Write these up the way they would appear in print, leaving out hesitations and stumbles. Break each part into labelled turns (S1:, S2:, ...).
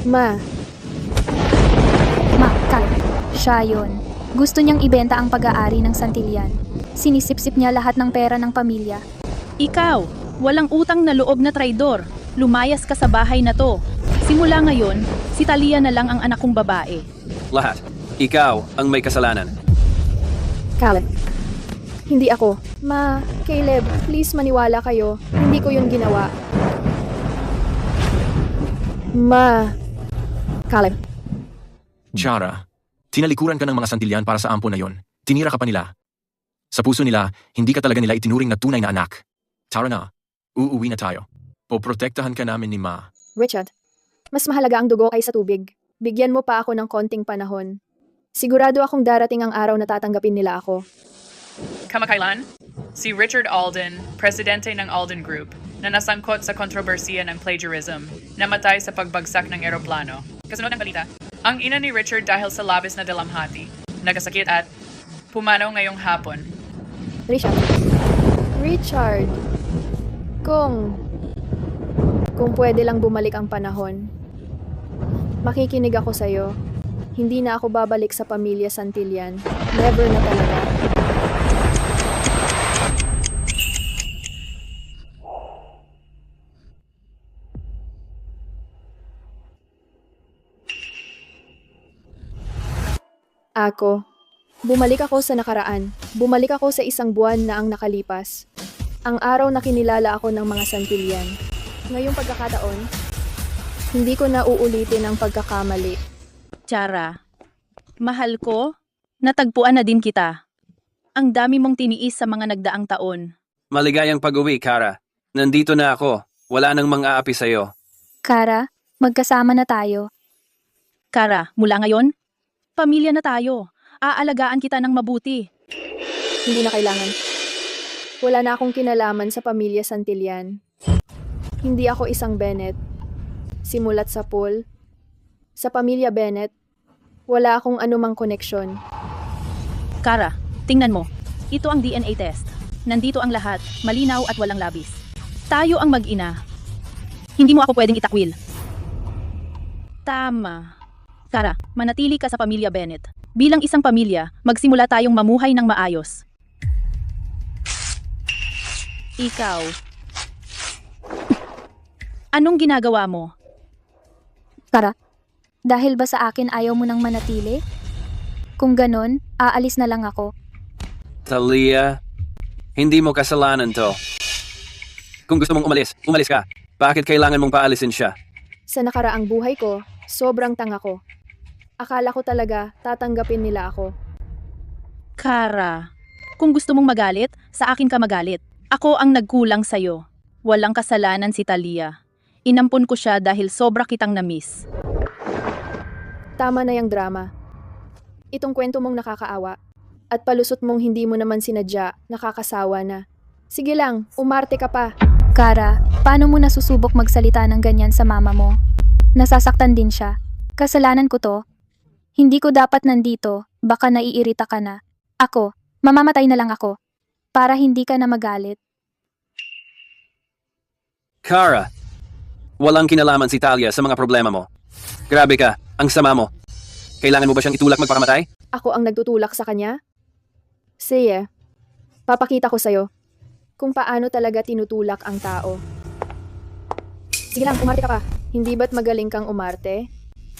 S1: Ma,
S2: Siya yun. Gusto niyang ibenta ang pag-aari ng Santillan. Sinisip-sip niya lahat ng pera ng pamilya.
S3: Ikaw, walang utang na loob na traidor. Lumayas ka sa bahay na to. Simula ngayon, si Talia na lang ang anak kong babae.
S4: Lahat. Ikaw ang may kasalanan.
S1: Caleb. Hindi ako. Ma, Caleb, please maniwala kayo. Hindi ko yun ginawa. Ma, Caleb.
S5: Chara, tinalikuran ka ng mga Santillan para sa ampo na yon. Tinira ka pa nila. Sa puso nila, hindi ka talaga nila itinuring na tunay na anak. Tara na, uuwi na tayo. Poprotektahan ka namin ni Ma.
S1: Richard, mas mahalaga ang dugo kaysa tubig. Bigyan mo pa ako ng konting panahon. Sigurado akong darating ang araw na tatanggapin nila ako.
S6: Kamakailan? Si Richard Alden, presidente ng Alden Group, na nasangkot sa kontrobersiya ng plagiarism, namatay sa pagbagsak ng eroplano. Kasunod ng balita, ang ina ni Richard dahil sa labis na dalamhati, nagkasakit at pumanaw ngayong hapon.
S1: Richard, kung pwede lang bumalik ang panahon, makikinig ako sa'yo. Hindi na ako babalik sa pamilya Santillan. Never na talaga. Bumalik ako sa nakaraan. Bumalik ako sa isang buwan na ang nakalipas. Ang araw na kinilala ako ng mga Santillan. Ngayong pagkakataon, hindi ko na uulitin ang pagkakamali.
S3: Chara, mahal ko, natagpuan na din kita. Ang dami mong tiniis sa mga nagdaang taon.
S4: Maligayang pag-uwi, Kara. Nandito na ako. Wala nang mang-aapi sa'yo.
S2: Kara, magkasama na tayo.
S3: Kara, mula ngayon, pamilya na tayo. Aalagaan kita ng mabuti.
S1: Hindi na kailangan. Wala na akong kinalaman sa pamilya Santillan. Hindi ako isang Bennett. Simulat sa pool. Sa pamilya Bennett, wala akong anumang koneksyon.
S3: Kara, tingnan mo. Ito ang DNA test. Nandito ang lahat, malinaw at walang labis. Tayo ang mag-ina. Hindi mo ako pwedeng itakwil. Tama. Kara, manatili ka sa pamilya Bennett. Bilang isang pamilya, magsimula tayong mamuhay ng maayos. Ikaw. Anong ginagawa mo?
S2: Kara, dahil ba sa akin ayaw mo nang manatili? Kung ganon, aalis na lang ako.
S4: Talia, hindi mo kasalanan to. Kung gusto mong umalis, umalis ka. Bakit kailangan mong paalisin siya?
S1: Sa nakaraang buhay ko, sobrang tanga ko. Akala ko talaga tatanggapin nila ako.
S3: Kara, kung gusto mong magalit, sa akin ka magalit. Ako ang nagkulang sa'yo. Walang kasalanan si Talia. Inampun ko siya dahil sobra kitang na-miss.
S1: Tama na yung drama. Itong kwento mong nakakaawa. At palusot mong hindi mo naman sinadya, nakakasawa na. Sige lang, umarte ka pa.
S2: Kara, paano mo nasusubok magsalita ng ganyan sa mama mo? Nasasaktan din siya. Kasalanan ko to. Hindi ko dapat nandito, baka naiirita ka na. Ako, mamamatay na lang ako. Para hindi ka na magalit.
S4: Kara, walang kinalaman si Talia sa mga problema mo. Grabe ka, ang sama mo. Kailangan mo ba siyang itulak magpakamatay?
S1: Ako ang nagtutulak sa kanya? Sige, papakita ko sa'yo kung paano talaga tinutulak ang tao. Sige lang, umarte ka pa. Hindi ba't magaling kang umarte?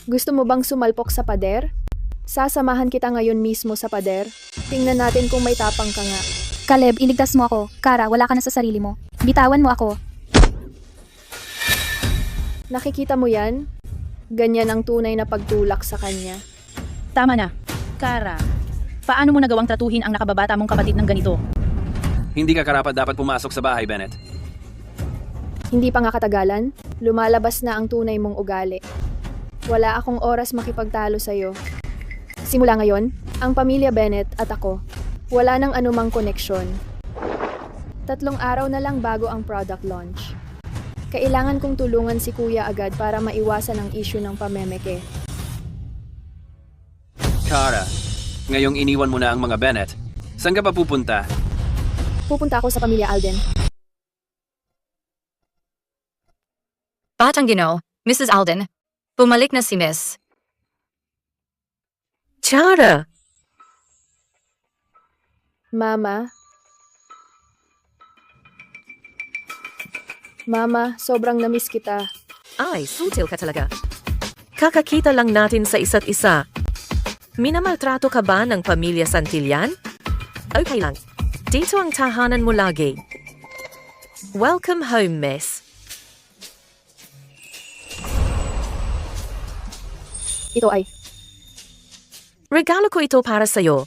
S1: Gusto mo bang sumalpok sa pader? Sasamahan kita ngayon mismo sa pader. Tingnan natin kung may tapang ka nga.
S2: Caleb, iligtas mo ako. Kara, wala ka na sa sarili mo. Bitawan mo ako.
S1: Nakikita mo yan? Ganyan ang tunay na pagtulak sa kanya.
S3: Tama na. Kara, paano mo nagawang tratuhin ang nakababata mong kapatid ng ganito?
S4: Hindi ka karapat dapat pumasok sa bahay, Bennett.
S1: Hindi pa nga katagalan, lumalabas na ang tunay mong ugali. Wala akong oras makipagtalo sa'yo. Simula ngayon, ang pamilya Bennett at ako, wala nang anumang koneksyon. 3 araw na lang bago ang product launch. Kailangan kong tulungan si Kuya agad para maiwasan ang issue ng pamemeke.
S4: Kara, ngayong iniwan mo na ang mga Bennett, saan ka pa pupunta?
S1: Pupunta ako sa pamilya Alden.
S7: Batang Ginoo, Mrs. Alden. Bumalik na si Miss.
S8: Chara!
S1: Mama? Mama, sobrang namiss kita.
S8: Ay, sutil ka talaga. Kakakita lang natin sa isa't isa. Minamaltrato ka ba ng pamilya Santillan? Okay lang. Dito ang tahanan mo lagi. Welcome home, miss.
S1: Ito ay,
S8: Regalo ko ito para sa'yo.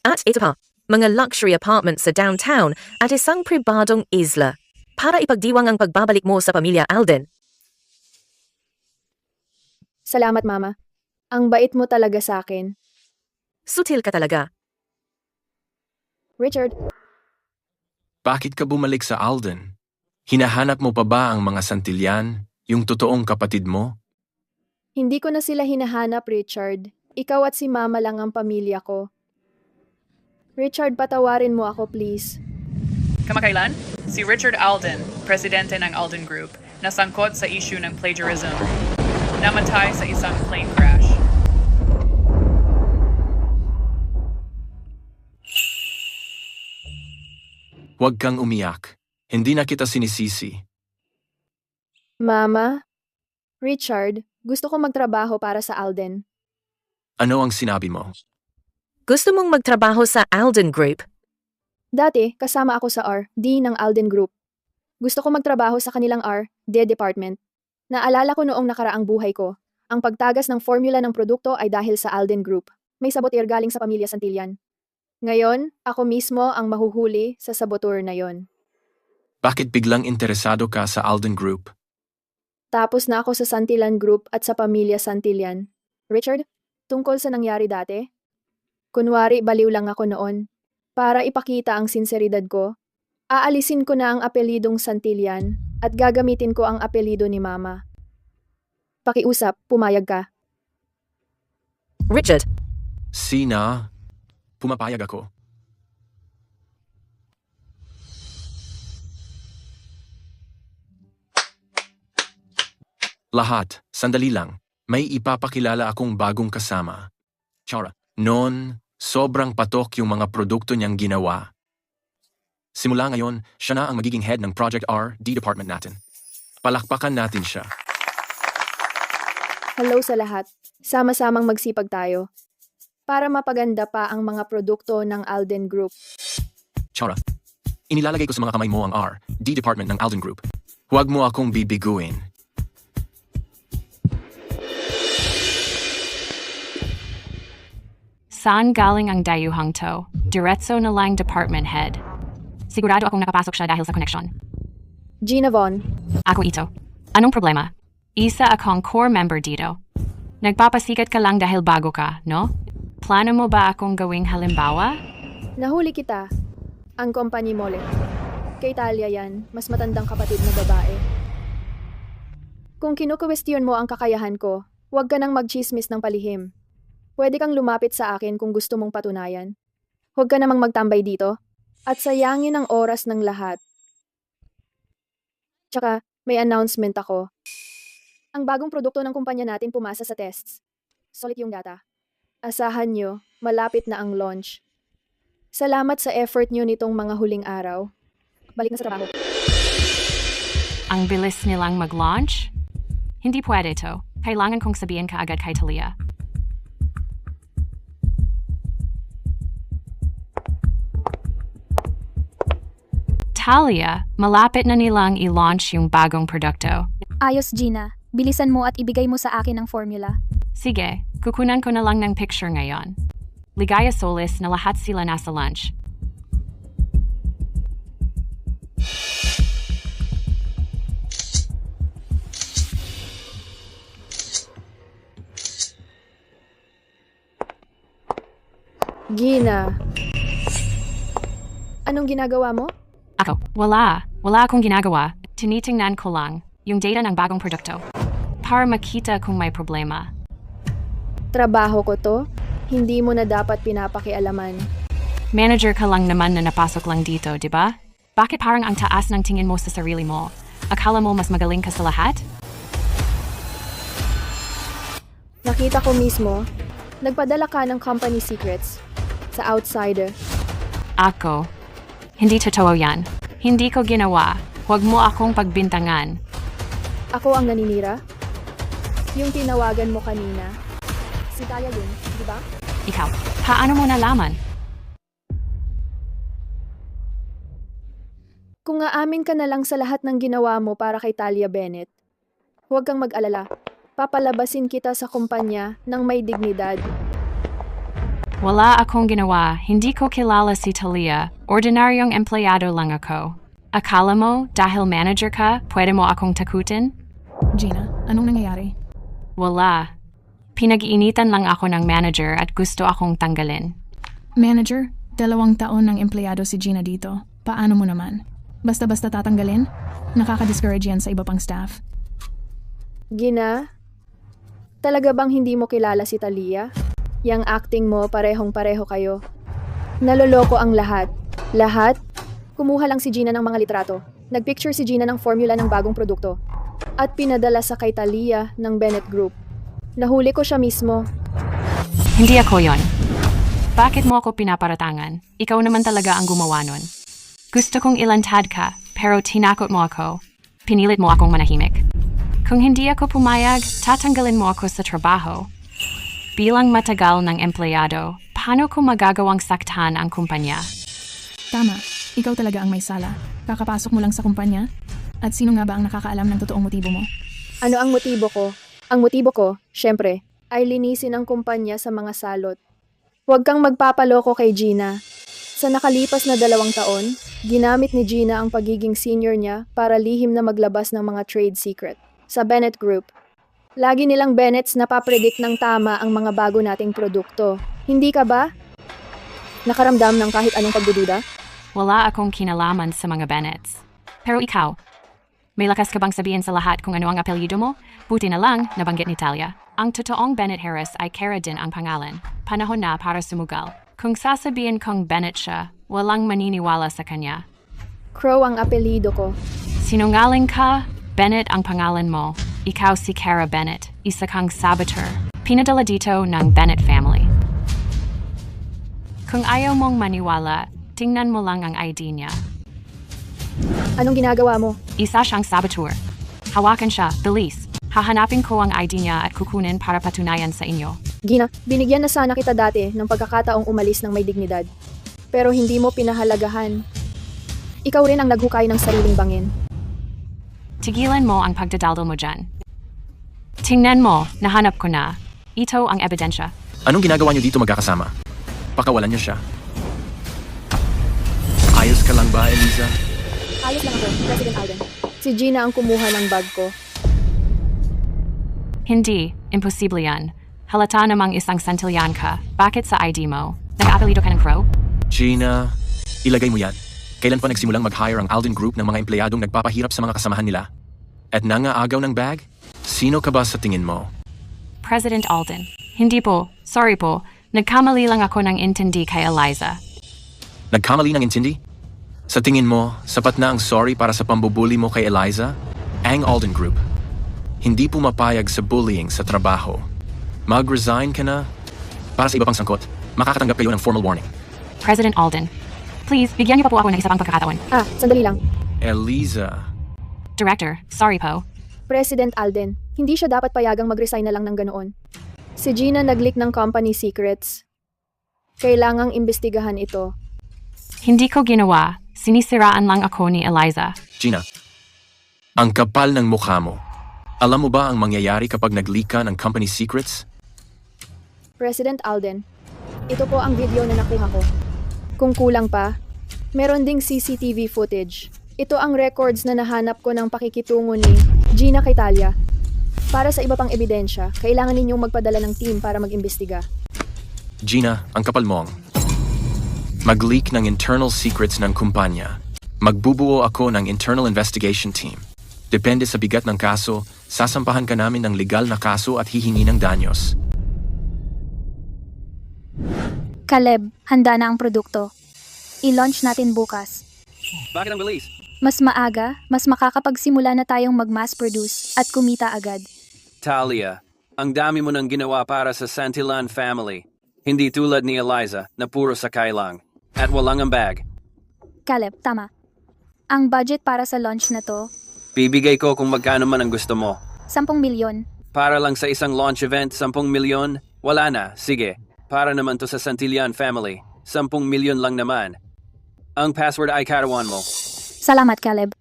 S8: At ito pa, mga luxury apartments sa downtown at isang pribadong isla para ipagdiwang ang pagbabalik mo sa pamilya Alden.
S1: salamat Mama. Ang bait mo talaga sa akin.
S8: Sutil ka talaga.
S1: Richard,
S5: Bakit ka bumalik sa Alden? Hinahanap mo pa ba ang mga Santillan, yung totoong kapatid mo?
S1: hindi ko na sila hinahanap, Richard. Ikaw at si Mama lang ang pamilya ko. Richard, patawarin mo ako, please.
S6: Kamakailan? Si Richard Alden, presidente ng Alden Group, nasangkot sa issue ng plagiarism. Namatay sa isang plane crash.
S5: Huwag kang umiyak. Hindi na kita sinisisi.
S1: Mama? Richard, gusto ko magtrabaho para sa Alden.
S5: Ano ang sinabi mo?
S8: Gusto mong magtrabaho sa Alden Group?
S1: Dati, kasama ako sa R&D ng Alden Group. Gusto ko magtrabaho sa kanilang R&D department. Naalala ko noong nakaraang buhay ko, ang pagtagas ng formula ng produkto ay dahil sa Alden Group. May saboteur galing sa pamilya Santillan. Ngayon, ako mismo ang mahuhuli sa saboteur na yon.
S5: Bakit biglang interesado ka sa Alden Group?
S1: Tapos na ako sa Santillan Group at sa pamilya Santillan. Richard, tungkol sa nangyari dati? Kunwari, baliw lang ako noon. Para ipakita ang sinseridad ko, aalisin ko na ang apelidong Santillan at gagamitin ko ang apelido ni Mama. Pakiusap, pumayag ka.
S8: Richard,
S5: Sina, pumapayag ako. Lahat, sandali lang. May ipapakilala akong bagong kasama. Chara, noon, sobrang patok yung mga produkto niyang ginawa. Simula ngayon, siya na ang magiging head ng Project R&D department natin. Palakpakan natin siya.
S1: Hello sa lahat. Sama-samang magsipag tayo. Para mapaganda pa ang mga produkto ng Alden Group.
S5: Chara, inilalagay ko sa mga kamay mo ang R&D department ng Alden Group. Huwag mo akong bibiguin.
S9: Saan galing ang dayuhang to? Diretso na lang department head. Sigurado akong nakapasok siya dahil sa connection.
S1: Gina Von,
S9: Ako ito. Anong problema? Isa akong core member dito. Nagpapasikat ka lang dahil bago ka, no? Plano mo ba akong gawing halimbawa?
S1: nahuli kita. Ang company Mole. Kay Talia yan, mas matandang kapatid na babae. Kung kinukwestiyon mo ang kakayahan ko, huwag ka nang magchismis ng palihim. Pwede kang lumapit sa akin kung gusto mong patunayan. Huwag ka namang magtambay dito at sayangin ang oras ng lahat. Tsaka, may announcement ako. Ang bagong produkto ng kumpanya natin pumasa sa tests. Solid yung data. Asahan nyo, malapit na ang launch. Salamat sa effort nyo nitong mga huling araw. Balik na sa trabaho.
S9: Ang bilis nilang mag-launch? Hindi pwede to. Kailangan kong sabihin ka agad kay Talia. Talia, malapit na nilang i-launch yung bagong produkto.
S2: Ayos, Gina. Bilisan mo at ibigay mo sa akin ang formula.
S9: Sige, kukunan ko na lang ng picture ngayon. Ligaya Solis na lahat sila nasa lunch.
S1: Gina. Anong ginagawa mo?
S9: Ako, wala. Wala akong ginagawa. Tinitingnan ko lang yung data ng bagong produkto para makita kung may problema.
S1: Trabaho ko to. Hindi mo na dapat pinapakialaman.
S9: Manager ka lang naman na napasok lang dito, di ba? Bakit parang ang taas ng tingin mo sa sarili mo? Akala mo mas magaling ka sa lahat?
S1: Nakita ko mismo, nagpadala ka ng company secrets sa outsider.
S9: Ako. Hindi totoo yan. Hindi ko ginawa. Huwag mo akong pagbintangan.
S1: Ako ang naninira? Yung tinawagan mo kanina. Si Taya yun, di ba?
S9: Ikaw, paano mo nalaman?
S1: Kung aamin ka na lang sa lahat ng ginawa mo para kay Talia Bennett, huwag kang mag-alala. Papalabasin kita sa kumpanya ng may dignidad.
S9: Wala akong ginawa. Hindi ko kilala si Talia. Ordinaryong empleyado lang ako. Akala mo, dahil manager ka, pwede mo akong takutin?
S7: Gina, anong nangyayari?
S9: Wala. Pinag-iinitan lang ako ng manager at gusto akong tanggalin.
S7: Manager, 2 taon ng empleyado si Gina dito. Paano mo naman? Basta-basta tatanggalin? Nakaka-discourage yan sa iba pang staff.
S1: Gina, talaga bang hindi mo kilala si Talia? Yang acting mo, parehong-pareho kayo. Naloloko ang lahat. Lahat? Kumuha lang si Gina ng mga litrato. Nagpicture si Gina ng formula ng bagong produkto. At pinadala sa kay Talia ng Bennett Group. Nahuli ko siya mismo.
S9: Hindi ako yon. Bakit mo ako pinaparatangan? Ikaw naman talaga ang gumawa nun. Gusto kong ilantad ka, pero tinakot mo ako. Pinilit mo akong manahimik. Kung hindi ako pumayag, tatanggalin mo ako sa trabaho. Bilang matagal ng empleyado, paano ko magagawang saktan ang kumpanya?
S7: Tama, ikaw talaga ang may sala. Kakapasok mo lang sa kumpanya? At sino nga ba ang nakakaalam ng totoong motibo mo?
S1: Ano ang motibo ko? Ang motibo ko, syempre, ay linisin ang kumpanya sa mga salot. Huwag kang magpapaloko kay Gina. Sa nakalipas na 2 taon, ginamit ni Gina ang pagiging senior niya para lihim na maglabas ng mga trade secret sa Bennett Group. Lagi nilang Bennetts na papredict ng tama ang mga bago nating produkto. Hindi ka ba? Nakaramdam ng kahit anong pagdududa?
S9: Wala akong kinalaman sa mga Bennetts. Pero ikaw, may lakas ka bang sabihin sa lahat kung ano ang apelyido mo? Buti na lang, nabanggit ni Talia. Ang totoong Bennett Harris ay Kara din ang pangalan. Panahon na para sumugal. Kung sasabihin kong Bennett siya, walang maniniwala sa kanya.
S1: Crow ang apelido ko.
S9: Sinungaling ka, Bennett ang pangalan mo. Ikaw si Kara Bennett, isa kang saboteur. Pinadala dito ng Bennett family. Kung ayaw mong maniwala, tingnan mo lang ang ID niya.
S1: Anong ginagawa mo?
S9: Isa siyang saboteur. Hawakan siya, bilis. Hahanapin ko ang ID niya at kukunin para patunayan sa inyo.
S1: Gina, binigyan na sana kita dati ng pagkakataong umalis ng may dignidad. Pero hindi mo pinahalagahan. Ikaw rin ang naghukay ng sariling bangin.
S9: Tigilan mo ang pagdadaldal mo dyan. Tingnan mo, nahanap ko na. Ito ang ebidensya.
S5: Anong ginagawa niyo dito magkakasama? Pakawalan niyo siya. Ayos ka lang ba, Eliza?
S1: Ayos lang ako, President Alden. Si Gina ang kumuha ng bag ko.
S9: Hindi, imposible yan. Halata namang isang Santillan ka. Bakit sa ID mo? Nag-apelido ka ng Crow?
S5: Gina, ilagay mo yan. Kailan pa nagsimulang mag-hire ang Alden Group ng mga empleyadong nagpapahirap sa mga kasamahan nila? At nangaagaw ng bag? Sino ka ba sa tingin mo?
S9: President Alden. Hindi po. Sorry po. Nagkamali lang ako ng intindi kay Eliza.
S5: Nagkamali ng intindi? Sa tingin mo, sapat na ang sorry para sa pambubuli mo kay Eliza? Ang Alden Group. Hindi pumapayag sa bullying sa trabaho. Mag-resign ka na? Para sa iba pang sangkot, makakatanggap kayo ng formal warning.
S9: President Alden. Please, bigyan niyo pa po ako ng isa pang pagkakataon.
S1: Sandali lang.
S5: Eliza.
S9: Director, sorry po.
S1: President Alden, hindi siya dapat payagang mag-resign na lang ng ganoon. Si Gina nag-leak ng company secrets. Kailangang imbestigahan ito.
S9: Hindi ko ginawa. Sinisiraan lang ako ni Eliza.
S5: Gina, ang kapal ng mukha mo. Alam mo ba ang mangyayari kapag nag-leak ka ng company secrets?
S1: President Alden, ito po ang video na nakuha ko. Kung kulang pa, meron ding CCTV footage. Ito ang records na nahanap ko ng pakikitungo ni Gina kay Talia. Para sa iba pang ebidensya, kailangan ninyong magpadala ng team para mag-imbestiga.
S5: Gina, ang kapal mong. Mag-leak ng internal secrets ng kumpanya. Magbubuo ako ng internal investigation team. Depende sa bigat ng kaso, sasampahan ka namin ng legal na kaso at hihingi ng danyos.
S2: Caleb, handa na ang produkto. I-launch natin bukas.
S4: Bakit ang bilis?
S2: Mas maaga, mas makakapagsimula na tayong mag-mass produce at kumita agad.
S4: Talia, Ang dami mo nang ginawa para sa Santillan family. Hindi tulad ni Eliza na puro sakay lang. At walang ambag.
S2: Caleb, tama. Ang budget para sa launch na to,
S4: Bibigay ko kung magkano man ang gusto mo.
S2: 10 milyon.
S4: Para lang sa isang launch event, 10 milyon? Wala na, sige. Para naman to sa Santillan family. 10 milyon lang naman. Ang password ay karawan mo.
S2: Salamat, Caleb.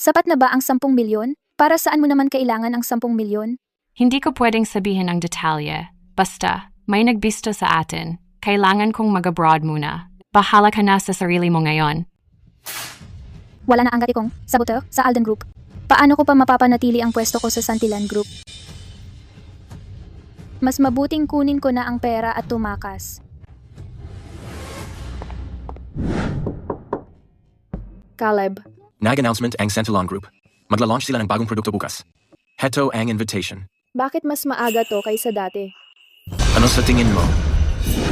S2: Sapat na ba ang 10 milyon? Para saan mo naman kailangan ang 10 milyon?
S9: Hindi ko pwedeng sabihin ang detalye. Basta, may nagbisto sa atin. Kailangan kong mag-abroad muna. Bahala ka na sa sarili mo ngayon.
S2: Wala na ang gati kong saboteur sa Alden Group. Paano ko pa mapapanatili ang pwesto ko sa Santillan Group? Mas mabuting kunin ko na ang pera at tumakas.
S1: Caleb,
S5: Nag-announcement ang Santillan Group. Magla-launch sila ng bagong produkto bukas. Heto ang invitation.
S1: bakit mas maaga to kaysa dati?
S5: Ano sa tingin mo?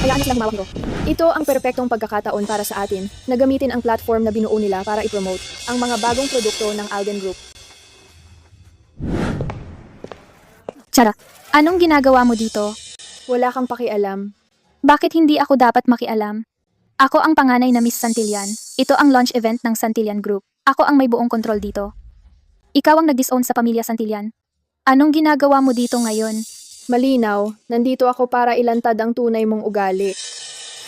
S1: Hayaan lang mawag ko. Ito ang perpektong pagkakataon para sa atin na gamitin ang platform na binuo nila para i-promote ang mga bagong produkto ng Alden Group.
S2: Tsara, anong ginagawa mo dito?
S1: Wala kang pakialam.
S2: Bakit hindi ako dapat makialam? Ako ang panganay na Miss Santillan. Ito ang launch event ng Santillan Group. Ako ang may buong kontrol dito. Ikaw ang nag-disown sa pamilya Santillan. Anong ginagawa mo dito ngayon?
S1: Malinaw, nandito ako para ilantad ang tunay mong ugali.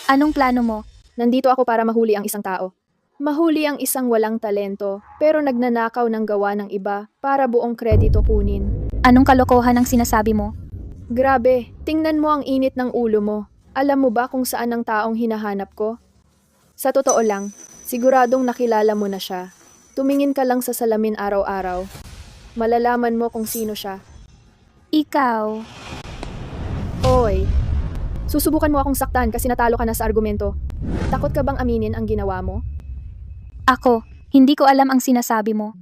S2: Anong plano mo?
S1: Nandito ako para mahuli ang isang tao. Mahuli ang isang walang talento, pero nagnanakaw ng gawa ng iba para buong kredito kunin.
S2: Anong kalokohan ang sinasabi mo?
S1: Grabe, tingnan mo ang init ng ulo mo. Alam mo ba kung saan ang taong hinahanap ko? Sa totoo lang, siguradong nakilala mo na siya. Tumingin ka lang sa salamin araw-araw. Malalaman mo kung sino siya.
S2: Ikaw.
S1: Oy, susubukan mo akong saktan kasi natalo ka na sa argumento. Takot ka bang aminin ang ginawa mo?
S2: Ako, hindi ko alam ang sinasabi mo.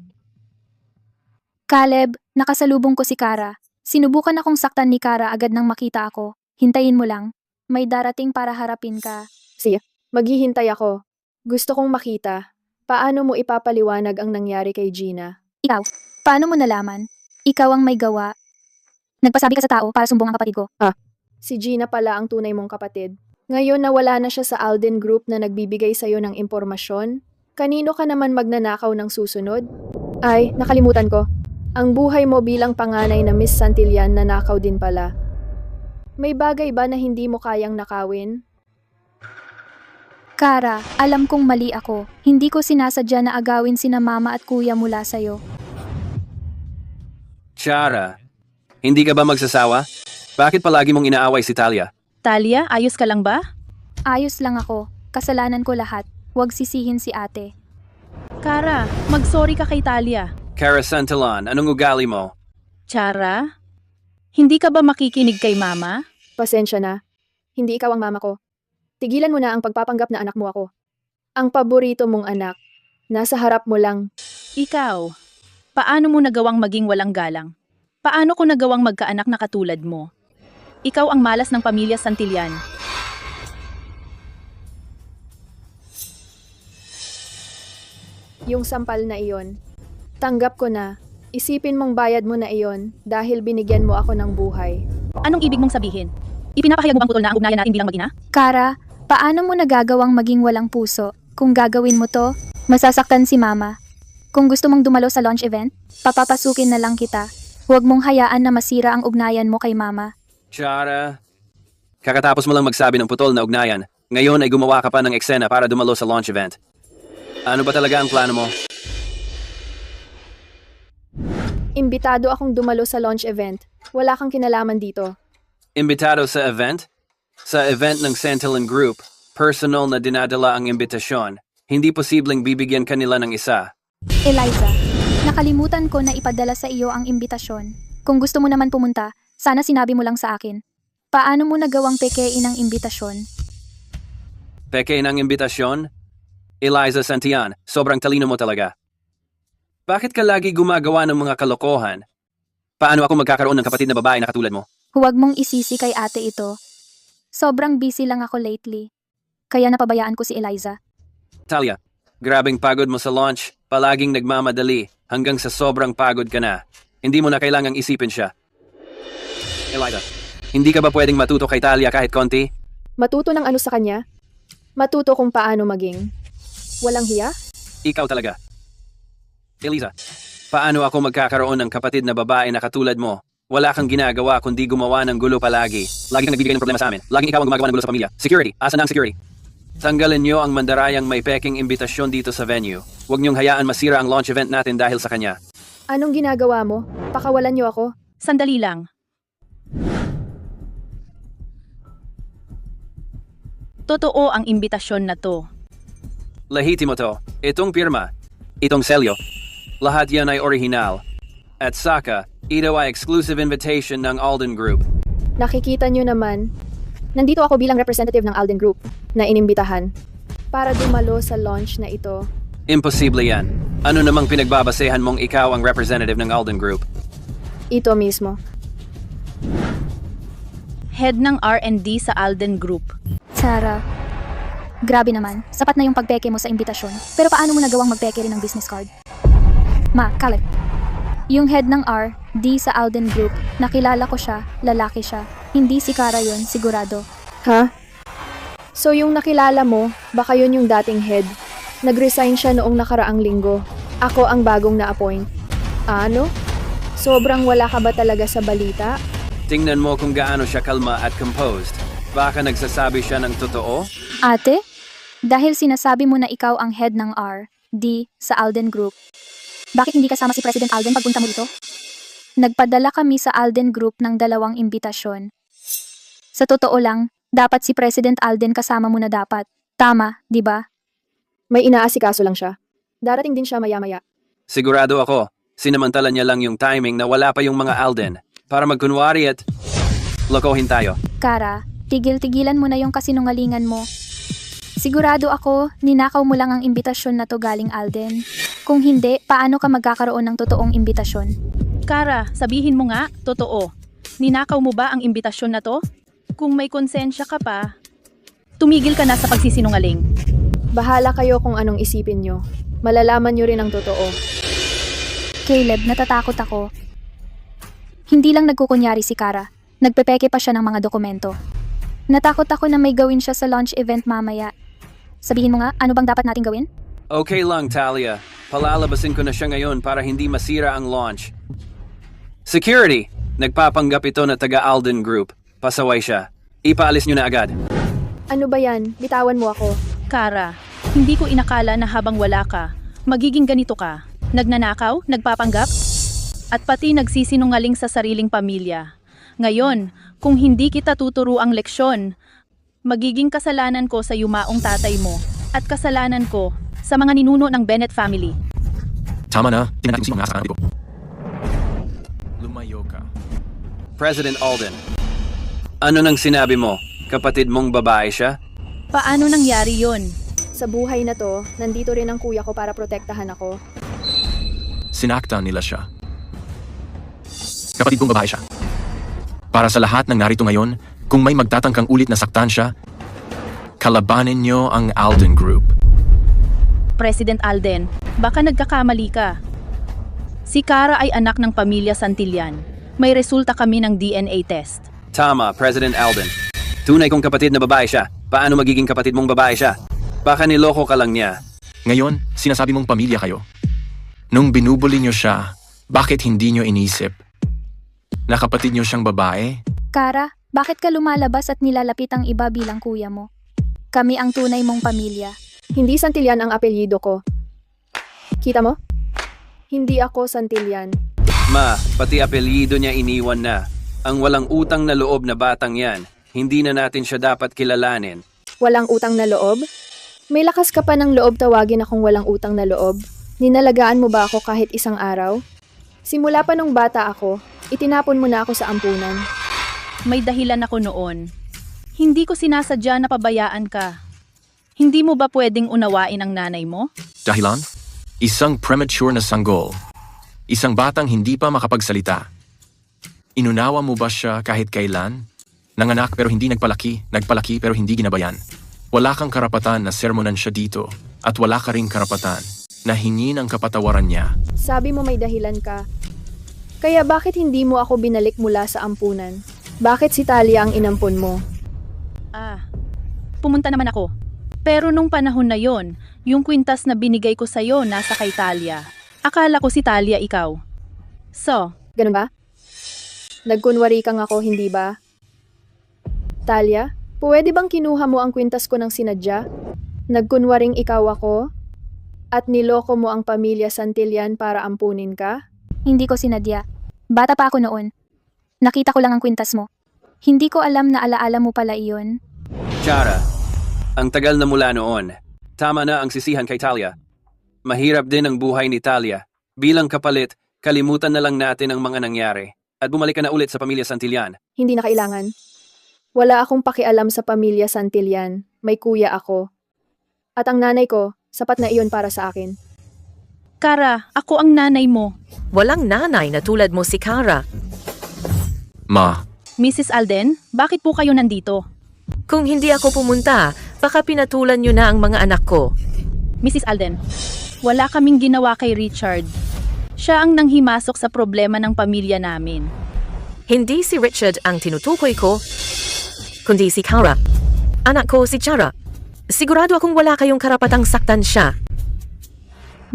S2: Caleb, nakasalubong ko si Kara. Sinubukan akong saktan ni Kara agad nang makita ako. Hintayin mo lang. May darating para harapin ka.
S1: Siya, maghihintay ako. Gusto kong makita. Paano mo ipapaliwanag ang nangyari kay Gina?
S2: Ikaw, paano mo nalaman? Ikaw ang may gawa. Nagpasabi ka sa tao para sumbong ang kapatid ko.
S1: Si Gina pala ang tunay mong kapatid. Ngayon na wala na siya sa Alden Group na nagbibigay sa'yo ng impormasyon, kanino ka naman magnanakaw ng susunod? Ay, nakalimutan ko. Ang buhay mo bilang panganay na Miss Santillan na nakaw din pala. May bagay ba na hindi mo kayang nakawin?
S2: Kara, alam kong mali ako. Hindi ko sinasadya na agawin sina mama at kuya mula sa'yo.
S4: Chara, hindi ka ba magsasawa? Bakit palagi mong inaaway si Talia?
S3: Talia, ayos ka lang ba?
S2: Ayos lang ako. Kasalanan ko lahat. Huwag sisihin si ate.
S3: Kara, mag-sorry ka kay Talia.
S4: Cara Santillan, anong ugali mo?
S3: Chara, hindi ka ba makikinig kay mama?
S1: Pasensya na. Hindi ikaw ang mama ko. Tigilan mo na ang pagpapanggap na anak mo ako. Ang paborito mong anak. Nasa harap mo lang.
S3: Ikaw, paano mo nagawang maging walang galang? Paano ko nagawang magkaanak na katulad mo? Ikaw ang malas ng pamilya Santillan.
S1: Yung sampal na iyon. Tanggap ko na. Isipin mong bayad mo na iyon dahil binigyan mo ako ng buhay.
S3: Anong ibig mong sabihin? Ipinapahayag mo bang putol na ang ugnayan natin bilang mag-ina?
S2: Kara, paano mo nagagawang maging walang puso? Kung gagawin mo to, masasaktan si mama. Kung gusto mong dumalo sa launch event, papapasukin na lang kita. Huwag mong hayaan na masira ang ugnayan mo kay mama.
S4: Chara, kakatapos mo lang magsabi ng putol na ugnayan. Ngayon ay gumawa ka pa ng eksena para dumalo sa launch event. Ano ba talaga ang plano mo?
S1: Imbitado akong dumalo sa launch event. Wala kang kinalaman dito.
S4: Imbitado sa event? Sa event ng Santillan Group, personal na dinadala ang imbitasyon. Hindi posibleng bibigyan kanila ng isa.
S2: Eliza, nakalimutan ko na ipadala sa iyo ang imbitasyon. Kung gusto mo naman pumunta, sana sinabi mo lang sa akin. Paano mo nagawang pekein ang imbitasyon?
S4: Peke ng imbitasyon? Eliza Santillan, sobrang talino mo talaga. Bakit ka lagi gumagawa ng mga kalokohan? Paano ako magkakaroon ng kapatid na babae na katulad mo?
S2: Huwag mong isisi kay ate ito. Sobrang busy lang ako lately. Kaya napabayaan ko si Eliza.
S4: Talia, Grabing pagod mo sa launch, palaging nagmamadali, hanggang sa sobrang pagod ka na. Hindi mo na kailangang isipin siya. Eliza, hindi ka ba pwedeng matuto kay Talia kahit konti?
S1: Matuto ng ano sa kanya? Matuto kung paano maging walang hiya?
S4: Ikaw talaga. Eliza, paano ako magkakaroon ng kapatid na babae na katulad mo? Wala kang ginagawa kundi gumawa ng gulo palagi. Lagi kang nagbibigay ng problema sa amin. Laging ikaw ang gumagawa ng gulo sa pamilya. Security, asan na ang security? Tanggalin niyo ang mandarayang may peking imbitasyon dito sa venue. Huwag niyong hayaan masira ang launch event natin dahil sa kanya.
S1: Anong ginagawa mo? Pakawalan niyo ako?
S3: Sandali lang. Totoo ang imbitasyon na to.
S4: Lahitimo to. Itong pirma. Itong selyo. Lahat yan ay orihinal. At saka, ito ay exclusive invitation ng Alden Group.
S1: Nakikita niyo naman, nandito ako bilang representative ng Alden Group na inimbitahan para dumalo sa launch na ito.
S4: Imposible yan. Ano namang pinagbabasehan mong ikaw ang representative ng Alden Group?
S1: Ito mismo.
S3: Head ng R&D sa Alden Group.
S2: Sarah, grabe naman. Sapat na yung pagpeke mo sa imbitasyon. Pero paano mo nagawang magpeke rin ng business card? Ma, Caleb. Yung head ng R&D sa Alden Group, nakilala ko siya, lalaki siya. Hindi si Kara yun, sigurado.
S1: Ha? So yung nakilala mo, baka yun yung dating head. Nag-resign siya noong nakaraang linggo. Ako ang bagong na-appoint. Ano? Sobrang wala ka ba talaga sa balita?
S4: Tingnan mo kung gaano siya kalma at composed. Baka nagsasabi siya ng totoo?
S2: Ate, dahil sinasabi mo na ikaw ang head ng R&D sa Alden Group, bakit hindi kasama si President Alden pagpunta mo dito? Nagpadala kami sa Alden Group ng 2 imbitasyon. Sa totoo lang, dapat si President Alden kasama mo na dapat. Tama, di ba?
S1: May inaasikaso lang siya. Darating din siya maya-maya.
S4: Sigurado ako. Sinamantala niya lang yung timing na wala pa yung mga Alden. Para magkunwari at lokohin tayo.
S2: Kara, tigil-tigilan mo na yung kasinungalingan mo. Sigurado ako, ninakaw mo lang ang imbitasyon na to galing Alden. Kung hindi, paano ka magkakaroon ng totoong imbitasyon?
S3: Kara, sabihin mo nga, totoo. Ninakaw mo ba ang imbitasyon na to? Kung may konsensya ka pa, tumigil ka na sa pagsisinungaling.
S1: Bahala kayo kung anong isipin nyo. Malalaman nyo rin ang totoo.
S2: Caleb, natatakot ako. Hindi lang nagkukunyari si Kara. Nagpepeke pa siya ng mga dokumento. Natakot ako na may gawin siya sa launch event mamaya. Sabihin mo nga, ano bang dapat nating gawin?
S4: Okay lang, Talia. Palalabasin ko na siya ngayon para hindi masira ang launch. Security! Nagpapanggap ito na taga-Alden Group. Pasaway siya. Ipaalis nyo na agad.
S1: Ano ba yan? Bitawan mo ako.
S3: Kara, hindi ko inakala na habang wala ka, magiging ganito ka. Nagnanakaw, nagpapanggap, at pati nagsisinungaling sa sariling pamilya. Ngayon, kung hindi kita tuturo ang leksyon, magiging kasalanan ko sa yumaong tatay mo at kasalanan ko sa mga ninuno ng Bennett family.
S5: Tama na, tingnan natin kung sino ang nasa kanan ko. Lumayo ka.
S4: President Alden. Ano nang sinabi mo? Kapatid mong babae siya?
S3: Paano nangyari yon?
S1: Sa buhay na to, nandito rin ang kuya ko para protektahan ako.
S5: Sinaktan nila siya. Kapatid kong babae siya. Para sa lahat ng narito ngayon, kung may magtatangkang ulit na saktan siya, kalabanin niyo ang Alden Group.
S3: President Alden, baka nagkakamali ka. Si Kara ay anak ng pamilya Santillan. May resulta kami ng DNA test.
S4: Tama, President Alden. Tunay kong kapatid na babae siya. Paano magiging kapatid mong babae siya? Baka niloko ka lang niya.
S5: Ngayon, sinasabi mong pamilya kayo. Nung binubuli niyo siya, bakit hindi niyo inisip na kapatid niyo siyang babae?
S2: Kara, bakit ka lumalabas at nilalapit ang iba bilang kuya mo? Kami ang tunay mong pamilya.
S1: Hindi Santillan ang apelyido ko. Kita mo? Hindi ako Santillan.
S4: Ma, pati apelyido niya iniwan na. Ang walang utang na loob na batang yan. Hindi na natin siya dapat kilalanin.
S1: Walang utang na loob? May lakas ka pa ng loob tawagin akong walang utang na loob? Ninalagaan mo ba ako kahit isang araw? Simula pa nung bata ako, itinapon mo na ako sa ampunan.
S3: May dahilan ako noon. Hindi ko sinasadya na pabayaan ka. Hindi mo ba pwedeng unawain ang nanay mo?
S5: Dahilan? Isang premature na sanggol. Isang batang hindi pa makapagsalita. Inunawa mo ba siya kahit kailan? Nanganak pero hindi nagpalaki pero hindi ginabayan. Wala kang karapatan na sermonan siya dito. At wala ka ring karapatan na hingin ang kapatawaran niya.
S1: Sabi mo may dahilan ka. Kaya bakit hindi mo ako binalik mula sa ampunan? Bakit si Talia ang inampun mo?
S3: Pumunta naman ako. Pero nung panahon na yon, yung kwintas na binigay ko sa'yo nasa kay Talia. Akala ko si Talia ikaw. So,
S1: Ganun ba? Nagkunwari kang ako, hindi ba? Talia, pwede bang kinuha mo ang kwintas ko ng sinadya? Nagkunwaring ikaw ako? At niloko mo ang pamilya Santillan para ampunin ka?
S2: Hindi ko sinadya. Bata pa ako noon. Nakita ko lang ang kwintas mo. Hindi ko alam na alaala mo pala iyon.
S4: Chara, ang tagal na mula noon. Tama na ang sisihan kay Talia. Mahirap din ang buhay ni Talia. Bilang kapalit, kalimutan na lang natin ang mga nangyari. At bumalik ka na ulit sa pamilya Santillan.
S1: Hindi na kailangan. Wala akong pakialam sa pamilya Santillan. May kuya ako. At ang nanay ko, sapat na iyon para sa akin.
S3: Kara, ako ang nanay mo.
S8: Walang nanay na tulad mo si Kara.
S5: Ma,
S3: Mrs. Alden, bakit po kayo nandito?
S8: Kung hindi ako pumunta, baka pinatulan niyo na ang mga anak ko.
S3: Mrs. Alden, wala kaming ginawa kay Richard. Siya ang nanghimasok sa problema ng pamilya namin.
S8: Hindi si Richard ang tinutukoy ko, kundi si Kara. Anak ko si Chara. Sigurado akong wala kayong karapatang saktan siya.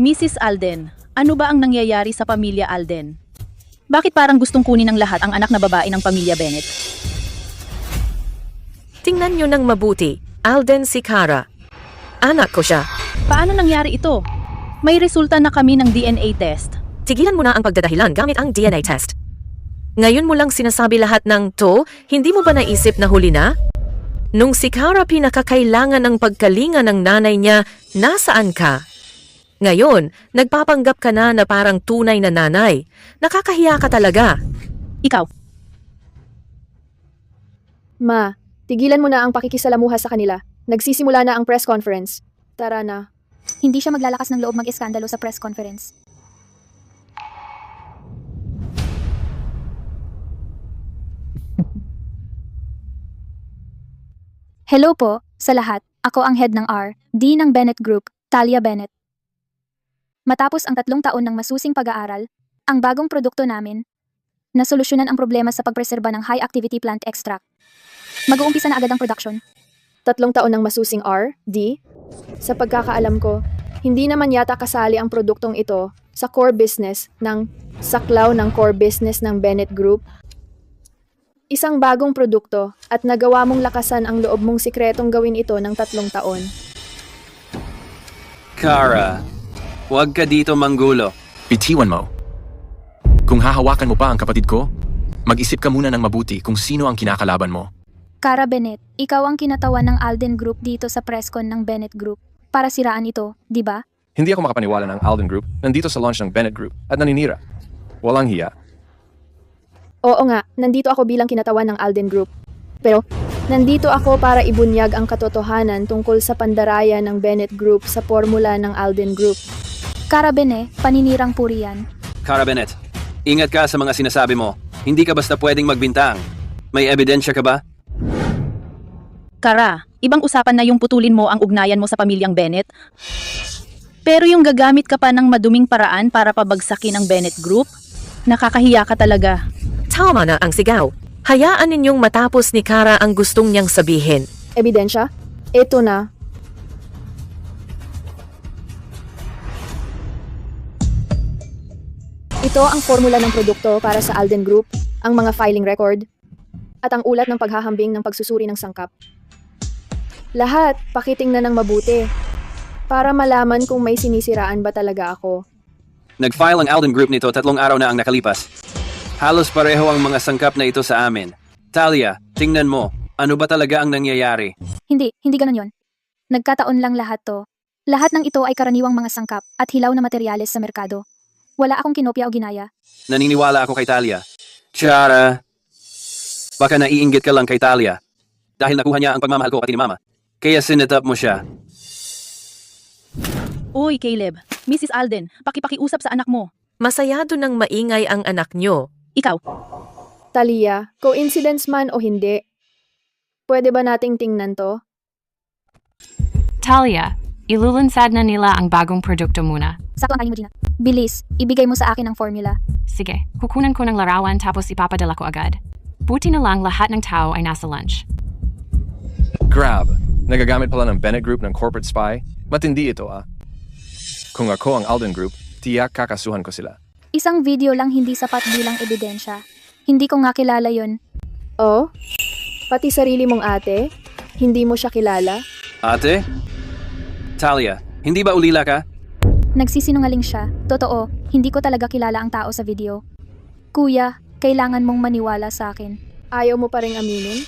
S3: Mrs. Alden, ano ba ang nangyayari sa pamilya Alden? Bakit parang gustong kunin ng lahat ang anak na babae ng pamilya Bennett?
S8: Tingnan niyo ng mabuti. Alden si Kara. Anak ko siya.
S3: Paano nangyari ito? May resulta na kami ng DNA test.
S8: Tigilan mo na ang pagdadahilan gamit ang DNA test. Ngayon mo lang sinasabi lahat ng to, hindi mo ba naisip na huli na? Nung si Kara pinakakailangan ng pagkalinga ng nanay niya, nasaan ka? Ngayon, nagpapanggap ka na na parang tunay na nanay. Nakakahiya ka talaga.
S3: Ikaw,
S1: Ma, tigilan mo na ang pakikisalamuha sa kanila. Nagsisimula na ang press conference. Tara na.
S2: Hindi siya maglalakas ng loob mag-iskandalo sa press conference. Hello po, sa lahat. Ako ang head ng R&D ng Bennett Group, Talia Bennett. Matapos ang 3 taon ng masusing pag-aaral, ang bagong produkto namin, nasolusyonan ang problema sa pagpreserba ng high-activity plant extract. Mag-uumpisa na agad ang production.
S1: 3 taon ng masusing R&D? Sa pagkakaalam ko, hindi naman yata kasali ang produktong ito sa core business ng saklaw ng core business ng Bennett Group. Isang bagong produkto at nagawa mong lakasan ang loob mong sikretong gawin ito ng 3 taon.
S4: Kara, huwag ka dito manggulo.
S5: bitiwan mo. Kung hahawakan mo pa ang kapatid ko, mag-isip ka muna ng mabuti kung sino ang kinakalaban mo.
S2: Kara Bennett, ikaw ang kinatawan ng Alden Group dito sa presscon ng Bennett Group para siraan ito, di ba?
S10: Hindi ako makapaniwala ng Alden Group nandito sa launch ng Bennett Group at naninira. Walang hiya.
S1: Oo nga, nandito ako bilang kinatawan ng Alden Group. Pero, nandito ako para ibunyag ang katotohanan tungkol sa pandaraya ng Bennett Group sa formula ng Alden Group.
S2: Kara Bennett, paninirang puri yan.
S4: Kara Bennett, ingat ka sa mga sinasabi mo. Hindi ka basta pwedeng magbintang. May ebidensya ka ba?
S3: Kara, ibang usapan na yung putulin mo ang ugnayan mo sa pamilyang Bennett. Pero yung gagamit ka pa ng maduming paraan para pabagsakin ang Bennett Group, nakakahiya ka talaga.
S8: Tama na ang sigaw. Hayaan ninyong matapos ni Kara ang gustong niyang sabihin.
S1: Ebidensya? Ito na. Ito ang formula ng produkto para sa Alden Group, ang mga filing record, at ang ulat ng paghahambing ng pagsusuri ng sangkap. Lahat, pakitingnan ng mabuti, para malaman kung may sinisiraan ba talaga ako.
S4: Nag-file ang Alden Group nito 3 araw na ang nakalipas. Halos pareho ang mga sangkap na ito sa amin. Talia, tingnan mo, ano ba talaga ang nangyayari?
S2: Hindi ganun yon. Nagkataon lang lahat to. Lahat ng ito ay karaniwang mga sangkap at hilaw na materyales sa merkado. Wala akong kinopya o ginaya.
S4: Naniniwala ako kay Talia. Chara, baka naiinggit ka lang kay Talia. Dahil nakuha niya ang pagmamahal ko pati ni Mama. Kaya sinetap mo siya.
S3: Uy, Caleb, Mrs. Alden, pakipakiusap sa anak mo.
S8: Masayado ng maingay ang anak niyo.
S3: Ikaw,
S1: Talia, coincidence man o hindi, pwede ba nating tingnan to?
S9: Talia, Ilulunsad na nila ang bagong produkto muna.
S2: Sakto ang mo, Gina. Bilis, ibigay mo sa akin ang formula.
S9: Sige, kukunan ko ng larawan tapos ipapadala ko agad. Buti na lang lahat ng tao ay nasa lunch.
S10: Grab. Nagagamit pala ng Bennett Group ng corporate spy? Matindi ito ah. Kung ako ang Alden Group, tiyak kakasuhan ko sila.
S2: Isang video lang hindi sapat bilang ebidensya. Hindi ko nga kilala yon.
S1: Oh? Pati sarili mong ate? Hindi mo siya kilala?
S4: Ate? Talia, hindi ba ulila ka?
S2: Nagsisinungaling siya. Totoo, hindi ko talaga kilala ang tao sa video. Kuya, kailangan mong maniwala sa akin.
S1: Ayaw mo pa ring aminin?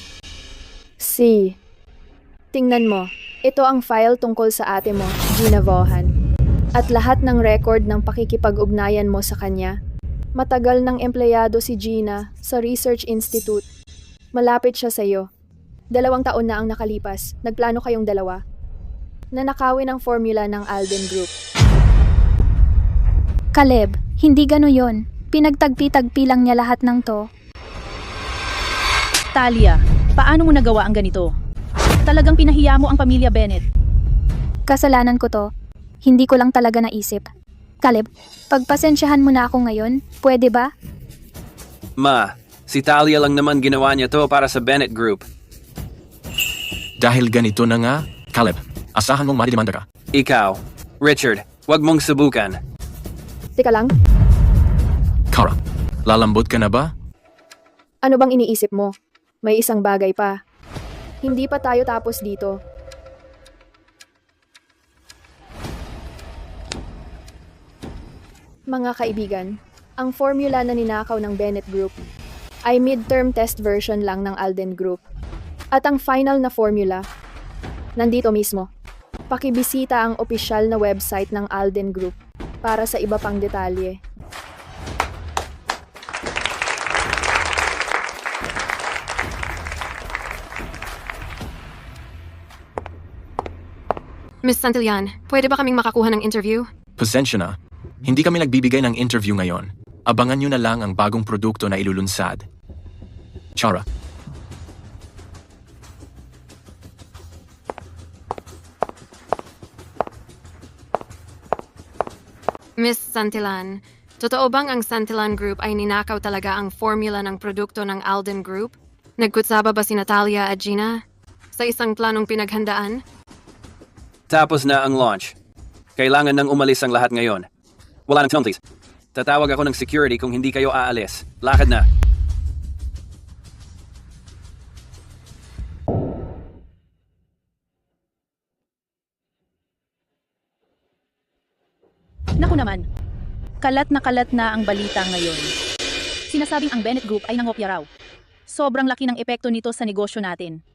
S1: Tingnan mo, ito ang file tungkol sa ate mo, Gina Vaughan. At lahat ng record ng pakikipag-ugnayan mo sa kanya. Matagal ng empleyado si Gina sa Research Institute. Malapit siya sa iyo. 2 taon na ang nakalipas, nagplano kayong dalawa. Nanakawin ang formula ng Alden Group.
S2: Caleb, hindi gano yon. Pinagtagpi-tagpi lang niya lahat ng to.
S3: Talia, paano mo nagawa ang ganito? Talagang pinahiya mo ang pamilya Bennett.
S2: Kasalanan ko to. Hindi ko lang talaga naisip. Caleb, pagpasensyahan mo na ako ngayon, pwede ba?
S4: Ma, si Talia lang naman ginawa niya to para sa Bennett Group.
S5: Dahil ganito na nga, Caleb, asahan mong madidemanda ka.
S4: Ikaw, Richard, wag mong subukan.
S1: Teka lang,
S5: Kara, lalambot ka na ba?
S1: ano bang iniisip mo? May isang bagay pa. Hindi pa tayo tapos dito. Mga kaibigan, ang formula na ninakaw ng Bennett Group ay midterm test version lang ng Alden Group. At ang final na formula, nandito mismo. Pakibisita ang opisyal na website ng Alden Group para sa iba pang detalye.
S11: Miss Santillan, pwede ba kaming makakuha ng interview?
S5: Pasensya na. Hindi kami nagbibigay ng interview ngayon. Abangan nyo na lang ang bagong produkto na ilulunsad. Chara.
S11: Miss Santillan, totoo bang ang Santillan Group ay ninakaw talaga ang formula ng produkto ng Alden Group? Nagkutsaba ba si Natalia at Gina? Sa isang planong pinaghandaan?
S4: Tapos na ang launch. Kailangan nang umalis ang lahat ngayon. Wala nang time, please. Tatawag ako ng security kung hindi kayo aalis. Lakad na.
S3: Naku naman, kalat na ang balita ngayon. Sinasabing ang Bennett Group ay nangopya raw. Sobrang laki ng epekto nito sa negosyo natin.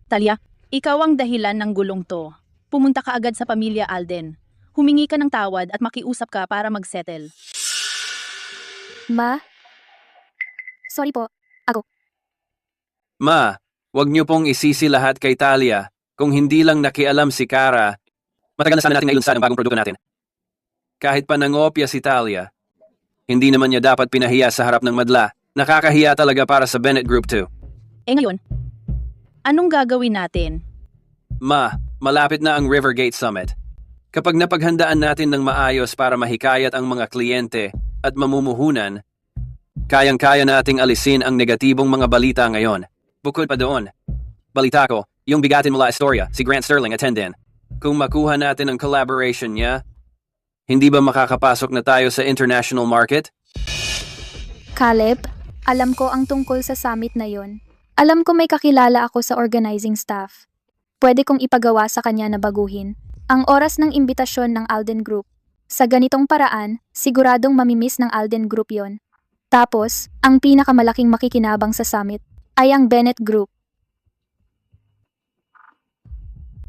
S3: Talia, ikaw ang dahilan ng gulong to. Pumunta ka agad sa pamilya Alden. Humingi ka ng tawad at makiusap ka para mag-settle.
S2: Ma? Sorry po.
S4: Ma, wag niyo pong isisi lahat kay Talia. Kung hindi lang nakialam si Kara, matagal na sana natin ngayon sa bagong produkto natin. Kahit pa nangopya si Talia, hindi naman niya dapat pinahiya sa harap ng madla. Nakakahiya talaga para sa Bennett Group 2.
S3: Ngayon, anong gagawin natin?
S4: Ma, malapit na ang Rivergate Summit. Kapag napaghandaan natin ng maayos para mahikayat ang mga kliyente at mamumuhunan, kayang-kaya nating alisin ang negatibong mga balita ngayon. Bukod pa doon, balita ko, yung bigatin mula Astoria, si Grant Sterling attendin. Kung makuha natin ang collaboration niya, hindi ba makakapasok na tayo sa international market?
S2: Caleb, alam ko ang tungkol sa summit na yon. Alam ko may kakilala ako sa organizing staff. Pwede kong ipagawa sa kanya na baguhin ang oras ng imbitasyon ng Alden Group. Sa ganitong paraan, siguradong mamimiss ng Alden Group yon. Tapos, ang pinakamalaking makikinabang sa summit ay ang Bennett Group.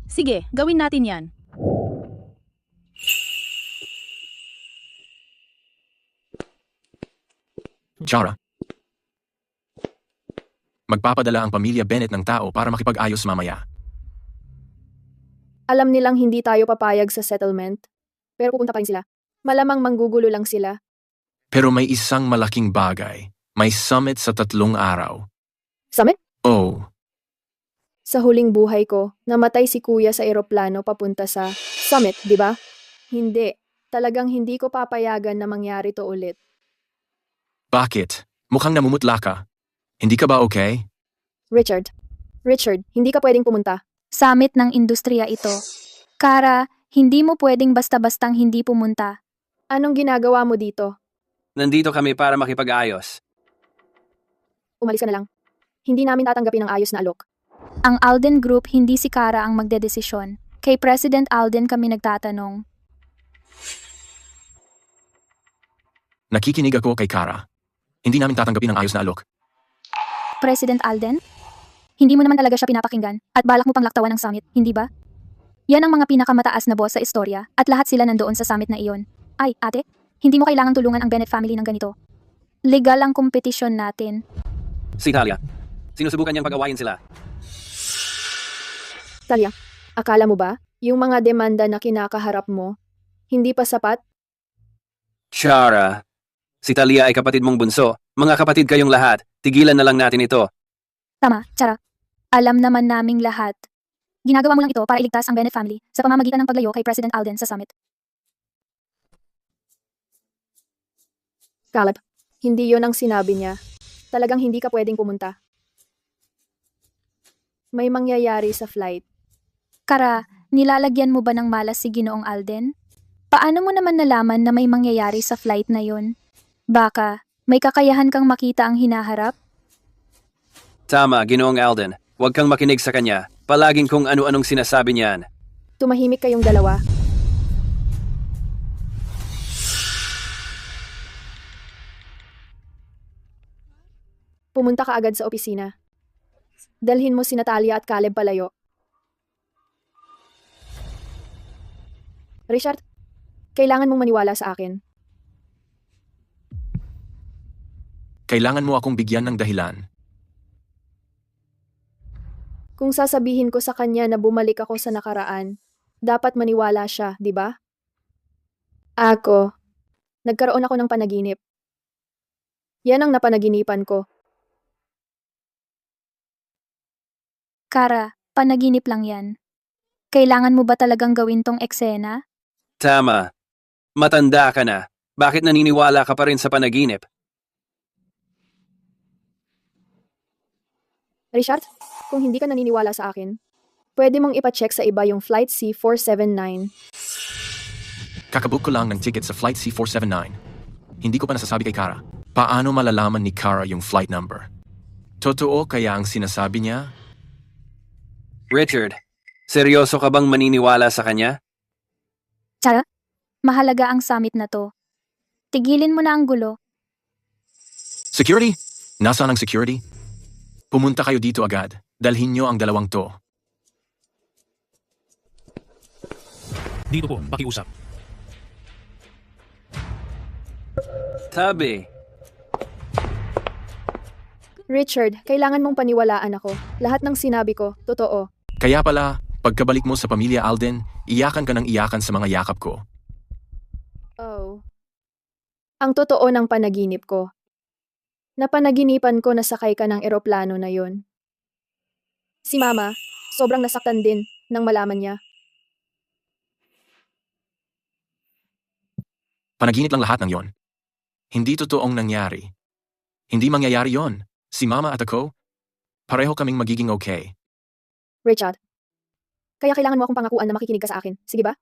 S3: Sige, gawin natin yan.
S5: Chara. Magpapadala ang pamilya Bennett ng tao para makipag-ayos mamaya.
S1: Alam nilang hindi tayo papayag sa settlement, pero pupunta pa rin sila. Malamang manggugulo lang sila.
S5: Pero may isang malaking bagay. May summit sa 3 araw.
S1: Summit?
S5: Oh,
S1: Sa huling buhay ko, namatay si kuya sa eroplano papunta sa summit, di ba? Hindi. Talagang hindi ko papayagan na mangyari to ulit.
S5: Bakit? Mukhang namumutla ka. Hindi ka ba okay?
S1: Richard, hindi ka pwedeng pumunta.
S2: Summit ng industriya ito. Kara, hindi mo pwedeng basta-bastang hindi pumunta.
S1: Anong ginagawa mo dito?
S4: Nandito kami para makipag-ayos.
S1: Umalis ka na lang. Hindi namin tatanggapin ang ayos na alok.
S2: Ang Alden Group hindi si Kara ang magdedesisyon. Kay President Alden kami nagtatanong.
S5: Nakikinig ako kay Kara. Hindi namin tatanggapin ang ayos na alok.
S2: President Alden? Hindi mo naman talaga siya pinapakinggan at balak mo pang laktawan ng summit, hindi ba? Yan ang mga pinakamataas na boss sa istorya at lahat sila nandoon sa summit na iyon. Ay, ate, hindi mo kailangang tulungan ang Bennett family ng ganito. Legal ang kompetisyon natin.
S4: Si Talia, sinusubukan niyang pag-awayin sila.
S1: Talia, akala mo ba, yung mga demanda na kinakaharap mo, hindi pa sapat?
S4: Chara, si Talia ay kapatid mong bunso. Mga kapatid kayong lahat, tigilan na lang natin ito.
S2: Tama, Chara. Alam naman naming lahat. Ginagawa mo lang ito para iligtas ang Bennett family sa pamamagitan ng paglayo kay President Alden sa summit.
S1: Caleb, hindi yon ang sinabi niya. Talagang hindi ka pwedeng pumunta. May mangyayari sa flight.
S2: Kara, nilalagyan mo ba ng malas si Ginoong Alden? Paano mo naman nalaman na may mangyayari sa flight na yon? Baka, may kakayahan kang makita ang hinaharap?
S4: Tama, Ginoong Alden. Huwag kang makinig sa kanya. Palaging kung ano-anong sinasabi niyan.
S1: Tumahimik kayong dalawa. Pumunta ka agad sa opisina. Dalhin mo si Natalia at Caleb palayo. Richard, kailangan mong maniwala sa akin.
S5: Kailangan mo akong bigyan ng dahilan.
S1: Kung sasabihin ko sa kanya na bumalik ako sa nakaraan, dapat maniwala siya, di ba? Nagkaroon ako ng panaginip. Yan ang napanaginipan ko.
S2: Kara, panaginip lang yan. Kailangan mo ba talagang gawin tong eksena?
S4: Tama. Matanda ka na. Bakit naniniwala ka pa rin sa panaginip?
S1: Richard, kung hindi ka naniniwala sa akin, pwede mong ipacheck sa iba yung Flight C479.
S5: Kakabook ko lang ng ticket sa Flight C479. Hindi ko pa nasasabi kay Kara. Paano malalaman ni Kara yung flight number? Totoo kaya ang sinasabi niya?
S4: Richard, seryoso ka bang maniniwala sa kanya?
S2: Chara, mahalaga ang summit na to. Tigilin mo na ang gulo.
S5: Security? Nasaan ang security? Pumunta kayo dito agad. Dalhin niyo ang dalawang to.
S12: Dito po, pakiusap.
S4: Tabi.
S1: Richard, kailangan mong paniwalaan ako. Lahat ng sinabi ko, totoo.
S5: Kaya pala, pagkabalik mo sa pamilya Alden, iyakan ka ng iyakan sa mga yakap ko.
S1: Oh. Ang totoo ng panaginip ko. Napanaginipan ko na sakay ka ng eroplano na yon. Si Mama, sobrang nasaktan din nang malaman niya.
S5: Panaginip lang lahat ng yon. Hindi totoong nangyari. Hindi mangyayari yon. Si Mama at ako, pareho kaming magiging okay.
S1: Richard, kaya kailangan mo akong pangakuan na makikinig ka sa akin. Sige ba?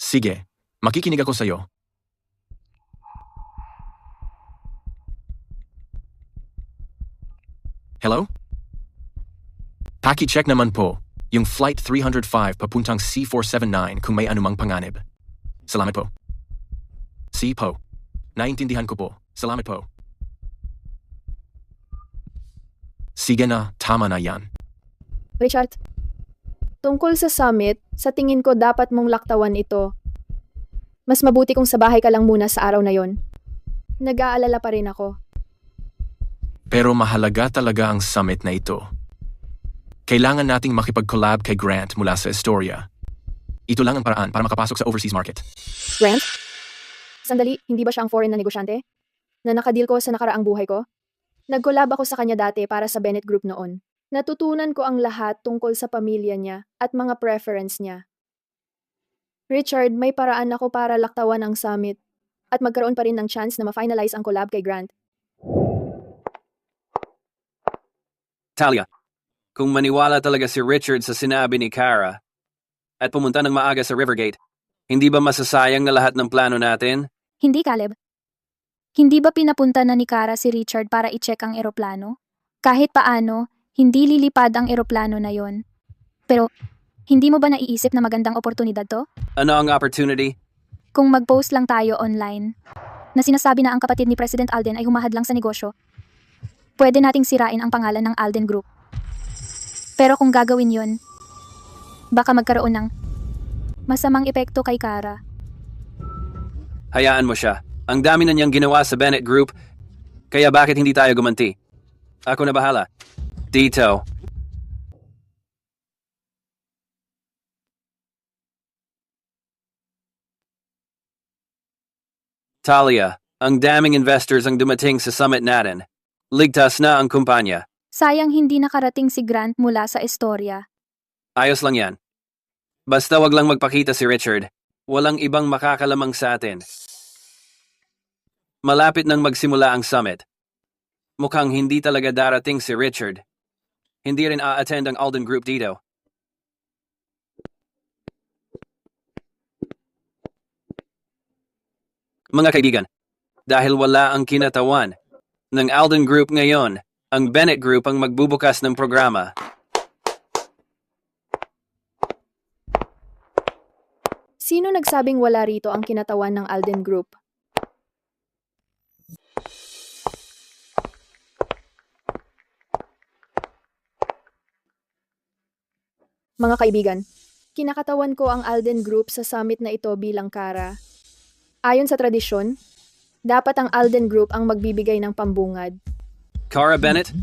S5: Sige, makikinig ako sa'yo. Hello? Paki-check naman po yung Flight 305 papuntang C479 kung may anumang panganib. Salamat po. Si po. Naintindihan ko po. Salamat po. Sige na, tama na yan.
S1: Richard, tungkol sa summit, sa tingin ko dapat mong laktawan ito. Mas mabuti kung sa bahay ka lang muna sa araw na yon. Nag-aalala pa rin ako.
S5: Pero mahalaga talaga ang summit na ito. Kailangan nating makipag-collab kay Grant mula sa Astoria. Ito lang ang paraan para makapasok sa overseas market.
S1: Grant? Sandali, hindi ba siya ang foreign na negosyante? Na nakadeal ko sa nakaraang buhay ko? Nag-collab ako sa kanya dati para sa Bennett Group noon. Natutunan ko ang lahat tungkol sa pamilya niya at mga preference niya. Richard, may paraan ako para laktawan ang summit at magkaroon pa rin ng chance na ma-finalize ang collab kay Grant.
S4: Talia, kung maniwala talaga si Richard sa sinabi ni Kara at pumunta ng maaga sa Rivergate, hindi ba masasayang na lahat ng plano natin?
S2: Hindi, Caleb. Hindi ba pinapunta na ni Kara si Richard para i-check ang eroplano? Kahit paano, hindi lilipad ang eroplano na yon. Pero, hindi mo ba naiisip na magandang oportunidad to?
S4: Ano ang opportunity?
S2: Kung mag-post lang tayo online, na sinasabi na ang kapatid ni President Alden ay humahadlang sa negosyo, pwede nating sirain ang pangalan ng Alden Group. Pero kung gagawin yon, baka magkaroon ng masamang epekto kay Kara.
S4: Hayaan mo siya. Ang dami na niyang ginawa sa Bennett Group, kaya bakit hindi tayo gumanti? Ako na bahala. Dito. Talia, ang daming investors ang dumating sa summit natin. Ligtas na ang kumpanya.
S2: Sayang hindi nakarating si Grant mula sa istorya.
S4: Ayos lang yan. Basta wag lang magpakita si Richard. Walang ibang makakalamang sa atin. Malapit nang magsimula ang summit. Mukhang hindi talaga darating si Richard. Hindi rin a-attend ang Alden Group dito. Mga kaibigan, dahil wala ang kinatawan ng Alden Group ngayon, ang Bennett Group ang magbubukas ng programa.
S1: Sino nagsabing wala rito ang kinatawan ng Alden Group? Mga kaibigan, kinakatawan ko ang Alden Group sa summit na ito bilang Kara. Ayon sa tradisyon, dapat ang Alden Group ang magbibigay ng pambungad.
S4: Kara Bennett,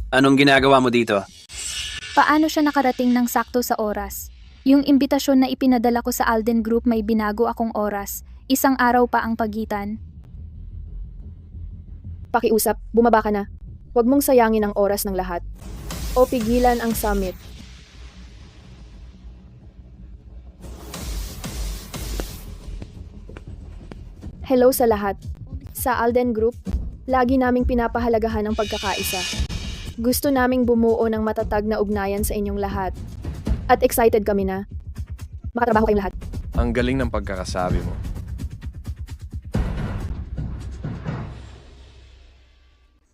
S4: anong ginagawa mo dito?
S2: Paano siya nakarating ng sakto sa oras? Yung imbitasyon na ipinadala ko sa Alden Group may binago akong oras. Isang araw pa ang pagitan.
S1: Pakiusap, bumaba ka na. Huwag mong sayangin ang oras ng lahat. O pigilan ang summit. Hello sa lahat. Sa Alden Group, lagi naming pinapahalagahan ang pagkakaisa. Gusto naming bumuo ng matatag na ugnayan sa inyong lahat. At excited kami na makatrabaho kayong lahat.
S10: Ang galing ng pagkakasabi mo.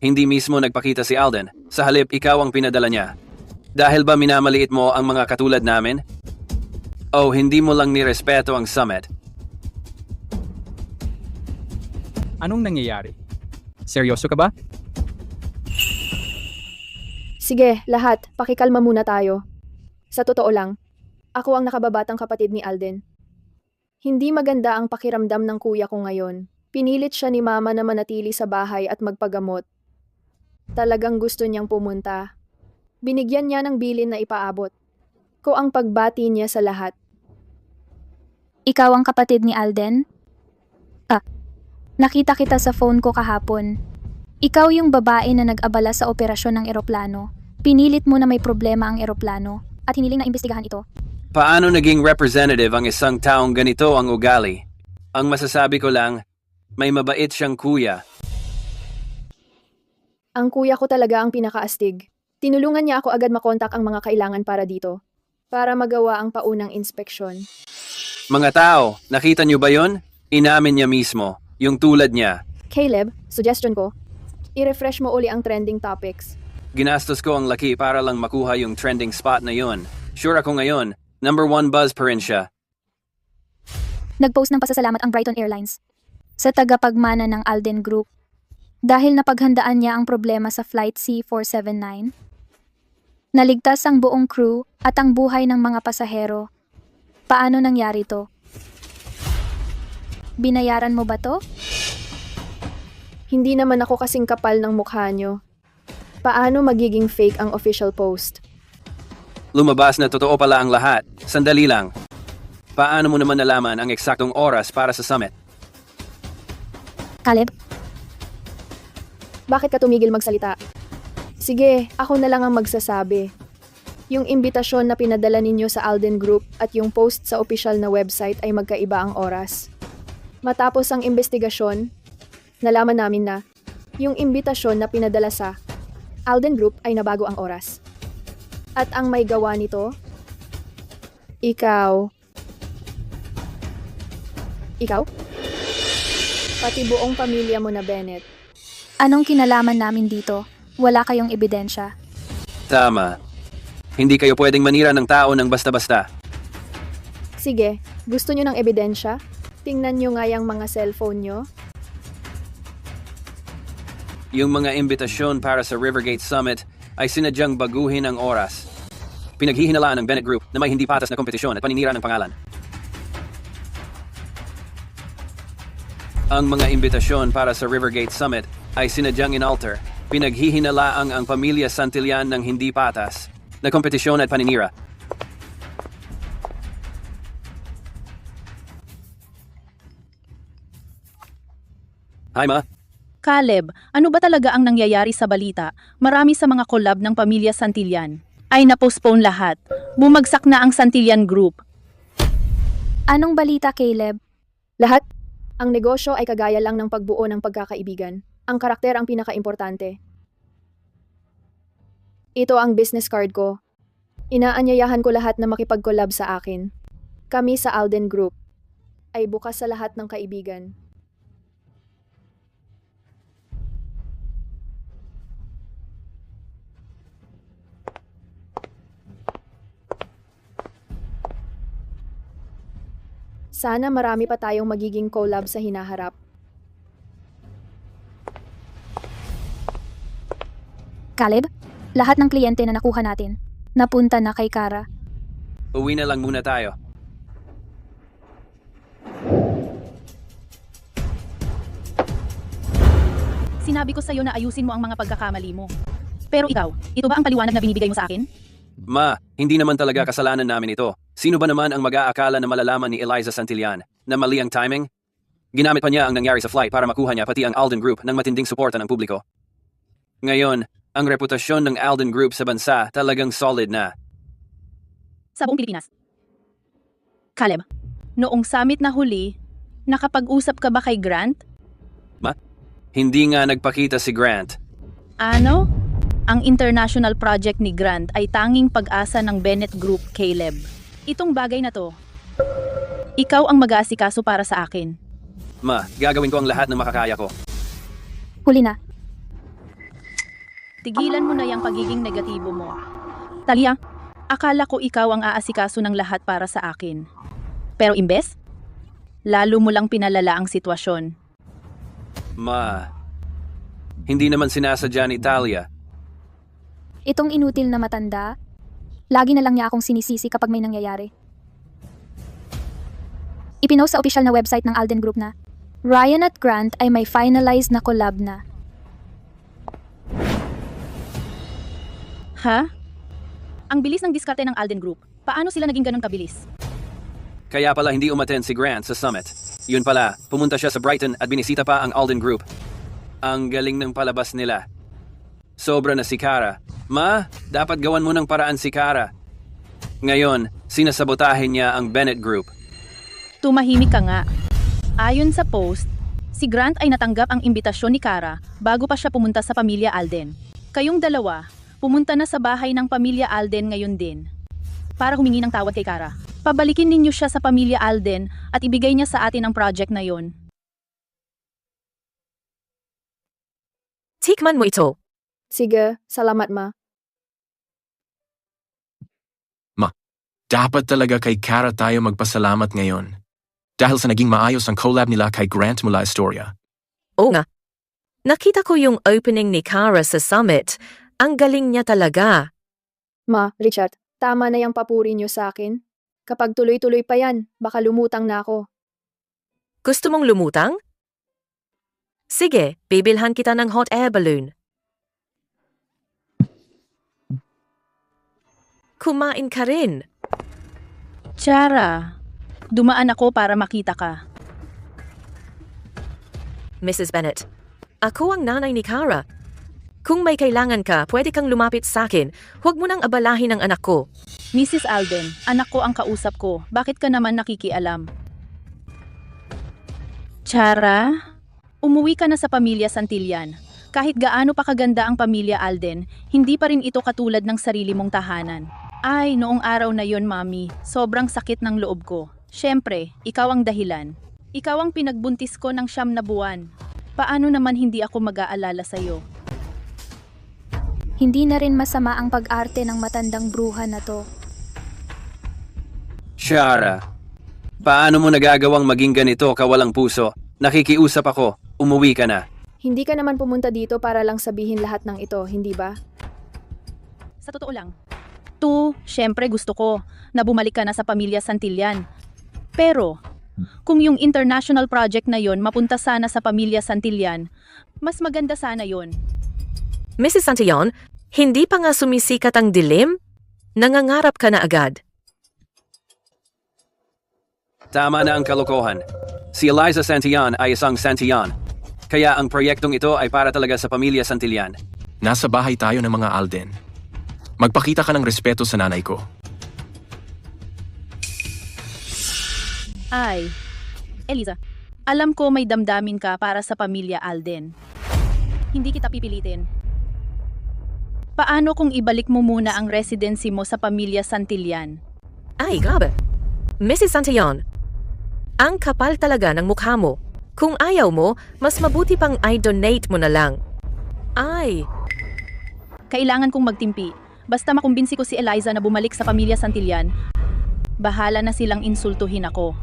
S4: Hindi mismo nagpakita si Alden. Sa halip, ikaw ang pinadala niya. Dahil ba minamaliit mo ang mga katulad namin? O hindi mo lang nirespeto ang summit?
S13: Anong nangyayari? Seryoso ka ba?
S1: Sige, lahat, pakikalma muna tayo. Sa totoo lang, ako ang nakababatang kapatid ni Alden. Hindi maganda ang pakiramdam ng kuya ko ngayon. Pinilit siya ni mama na manatili sa bahay at magpagamot. Talagang gusto niyang pumunta. Binigyan niya ng bilin na ipaabot. Ko ang pagbati niya sa lahat.
S2: Ikaw ang kapatid ni Alden? Nakita kita sa phone ko kahapon. Ikaw yung babae na nag-abala sa operasyon ng eroplano. Pinilit mo na may problema ang eroplano at hiniling na imbestigahan ito.
S4: Paano naging representative ang isang taong ganito ang ugali? Ang masasabi ko lang, may mabait siyang kuya.
S1: Ang kuya ko talaga ang pinakaastig. Tinulungan niya ako agad makontak ang mga kailangan para dito. Para magawa ang paunang inspeksyon.
S4: Mga tao, nakita niyo ba yun? Inamin niya mismo. Yung tulad niya.
S1: Caleb, suggestion ko, i-refresh mo uli ang trending topics.
S4: Ginastos ko ang laki para lang makuha yung trending spot na yun. Sure ako ngayon, #1 buzz pa rin siya.
S2: Nag-post ng pasasalamat ang Brighton Airlines sa tagapagmana ng Alden Group dahil napaghandaan niya ang problema sa Flight C479. Naligtas ang buong crew at ang buhay ng mga pasahero. Paano nangyari to? Binayaran mo ba to?
S1: Hindi naman ako kasing kapal ng mukha nyo. Paano magiging fake ang official post?
S4: Lumabas na totoo pala ang lahat. Sandali lang. Paano mo naman nalaman ang eksaktong oras para sa summit?
S2: Caleb?
S1: Bakit ka tumigil magsalita? Sige, ako na lang ang magsasabi. Yung imbitasyon na pinadala ninyo sa Alden Group at yung post sa opisyal na website ay magkaiba ang oras. Matapos ang investigasyon, nalaman namin na yung imbitasyon na pinadala sa Alden Group ay nabago ang oras. At ang may gawa nito, ikaw. Ikaw? Pati buong pamilya mo na, Bennett.
S2: Anong kinalaman namin dito? Wala kayong ebidensya.
S4: Tama. Hindi kayo pwedeng manira ng tao ng basta-basta.
S1: Sige, gusto nyo ng ebidensya? Tingnan nyo nga yung mga cellphone nyo.
S4: Yung mga imbitasyon para sa Rivergate Summit ay sinadyang baguhin ang oras. Pinaghihinalaan ng Bennett Group na may hindi patas na kompetisyon at paninira ng pangalan. Ang mga imbitasyon para sa Rivergate Summit ay sinadyang inalter. Pinaghihinalaang ang pamilya Santillan ng hindi patas na kompetisyon at paninira. Hi, Ma.
S3: Caleb, ano ba talaga ang nangyayari sa balita? Marami sa mga collab ng pamilya Santillan ay na-postpone lahat. Bumagsak na ang Santillan Group.
S2: Anong balita, Caleb?
S1: Lahat, ang negosyo ay kagaya lang ng pagbuo ng pagkakaibigan. Ang karakter ang pinaka-importante. Ito ang business card ko. Inaanyayahan ko lahat na makipag-collab sa akin. Kami sa Alden Group ay bukas sa lahat ng kaibigan. Sana marami pa tayong magiging collab sa hinaharap.
S2: Caleb, lahat ng kliyente na nakuha natin, napunta na kay Kara.
S4: Uwi na lang muna tayo.
S3: Sinabi ko sa'yo na ayusin mo ang mga pagkakamali mo. Pero ikaw, ito ba ang paliwanag na binibigay mo sa akin?
S4: Ma, hindi naman talaga kasalanan namin ito. Sino ba naman ang mag-aakala na malalaman ni Eliza Santillan na mali ang timing? Ginamit pa niya ang nangyari sa flight para makuha niya pati ang Alden Group ng matinding suporta ng publiko. Ngayon, ang reputasyon ng Alden Group sa bansa talagang solid na.
S3: Sa buong Pilipinas. Caleb, noong summit na huli, nakapag-usap ka ba kay Grant?
S4: Ma, hindi nga nagpakita si Grant.
S3: Ano? Ang international project ni Grant ay tanging pag-asa ng Bennett Group, Caleb. Itong bagay na to, ikaw ang mag-aasikaso para sa akin.
S4: Ma, gagawin ko ang lahat ng makakaya ko.
S2: Huli na.
S3: Tigilan mo na yung pagiging negatibo mo. Talia, akala ko ikaw ang aasikaso ng lahat para sa akin. Pero imbes, lalo mo lang pinalala ang sitwasyon.
S4: Ma, hindi naman sinasadya ni Talia.
S2: Itong inutil na matanda, lagi na lang niya akong sinisisi kapag may nangyayari. Ipinost sa opisyal na website ng Alden Group na Ryan at Grant ay may finalized na collab na.
S3: Ha? Ang bilis ng diskarte ng Alden Group. Paano sila naging ganun kabilis?
S4: Kaya pala hindi umattend si Grant sa summit. Yun pala, pumunta siya sa Brighton at binisita pa ang Alden Group. Ang galing ng palabas nila. Sobra na si Kara. Ma, dapat gawan mo ng paraan si Kara. Ngayon, sinasabotahin niya ang Bennett Group.
S3: Tumahimik ka nga. Ayon sa post, si Grant ay natanggap ang imbitasyon ni Kara bago pa siya pumunta sa pamilya Alden. Kayong dalawa, pumunta na sa bahay ng pamilya Alden ngayon din para humingi ng tawad kay Kara. Pabalikin ninyo siya sa pamilya Alden at ibigay niya sa atin ang project na yon.
S8: Tikman mo ito.
S1: Sige, salamat, Ma.
S5: Dapat talaga kay Kara tayo magpasalamat ngayon. Dahil sa naging maayos ang collab nila kay Grant mula Astoria.
S8: Oo nga. Nakita ko yung opening ni Kara sa summit. Ang galing niya talaga.
S1: Ma, Richard, tama na yung papuri niyo sa akin. Kapag tuloy-tuloy pa yan, baka lumutang na ako.
S8: Gusto mong lumutang? Sige, bibilhan kita ng hot air balloon. Kumain ka rin.
S3: Chara, dumaan ako para makita ka.
S8: Mrs. Bennett, ako ang nanay ni Kara. Kung may kailangan ka, pwede kang lumapit sa akin. Huwag mo nang abalahin ang anak ko.
S3: Mrs. Alden, anak ko ang kausap ko. Bakit ka naman nakikialam? Chara, umuwi ka na sa pamilya Santillan. Kahit gaano pa kaganda ang pamilya Alden, hindi pa rin ito katulad ng sarili mong tahanan. Ay, noong araw na yon, Mami, sobrang sakit ng loob ko. Siyempre, ikaw ang dahilan. Ikaw ang pinagbuntis ko ng 9 na buwan. Paano naman hindi ako mag-aalala sa'yo?
S2: Hindi na rin masama ang pag-arte ng matandang bruha na to.
S4: Chara, paano mo nagagawang maging ganito kawalang puso? Nakikiusap ako, umuwi ka na.
S1: Hindi ka naman pumunta dito para lang sabihin lahat ng ito, hindi ba?
S3: Sa totoo lang. Siyempre gusto ko na bumalik ka na sa pamilya Santillan. Pero, kung yung international project na yon mapunta sana sa pamilya Santillan, mas maganda sana yon.
S8: Mrs. Santillan, hindi pa nga sumisikat ang dilim? Nangangarap ka na agad.
S4: Tama na ang kalokohan. Si Eliza Santillan ay isang Santillan. Kaya ang proyektong ito ay para talaga sa pamilya Santillan.
S5: Nasa bahay tayo ng mga Alden. Magpakita ka ng respeto sa nanay ko.
S3: Ay, Eliza, alam ko may damdamin ka para sa pamilya Alden. Hindi kita pipilitin. Paano kung ibalik mo muna ang residency mo sa pamilya Santillan?
S8: Ay, grabe. Mrs. Santillan, ang kapal talaga ng mukha mo. Kung ayaw mo, mas mabuti pang i-donate mo na lang. Ay,
S3: Kailangan kong magtimpi. Basta makumbinsi ko si Eliza na bumalik sa pamilya Santillan, bahala na silang insultuhin ako.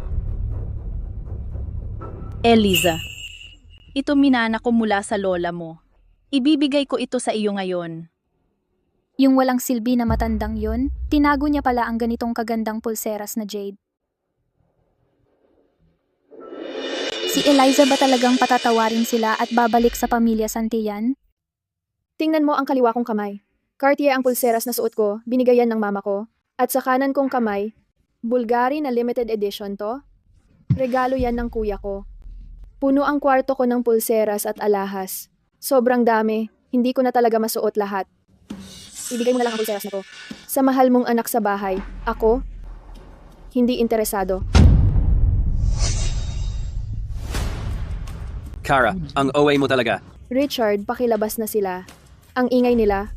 S3: Eliza, ito minana ko mula sa lola mo. Ibibigay ko ito sa iyo ngayon.
S2: Yung walang silbi na matandang yun, tinago niya pala ang ganitong kagandang pulseras na jade. Si Eliza ba talagang patatawarin sila at babalik sa pamilya Santillan?
S1: Tingnan mo ang kaliwa kong kamay. Cartier ang pulseras na suot ko, binigayan ng mama ko. At sa kanan kong kamay, Bulgari na limited edition to. Regalo yan ng kuya ko. Puno ang kwarto ko ng pulseras at alahas. Sobrang dami, hindi ko na talaga masuot lahat. Ibigay mo na lang ang pulseras na to. Sa mahal mong anak sa bahay, ako, hindi interesado.
S4: Kara, ang OA mo talaga.
S1: Richard, pakilabas na sila. Ang ingay nila.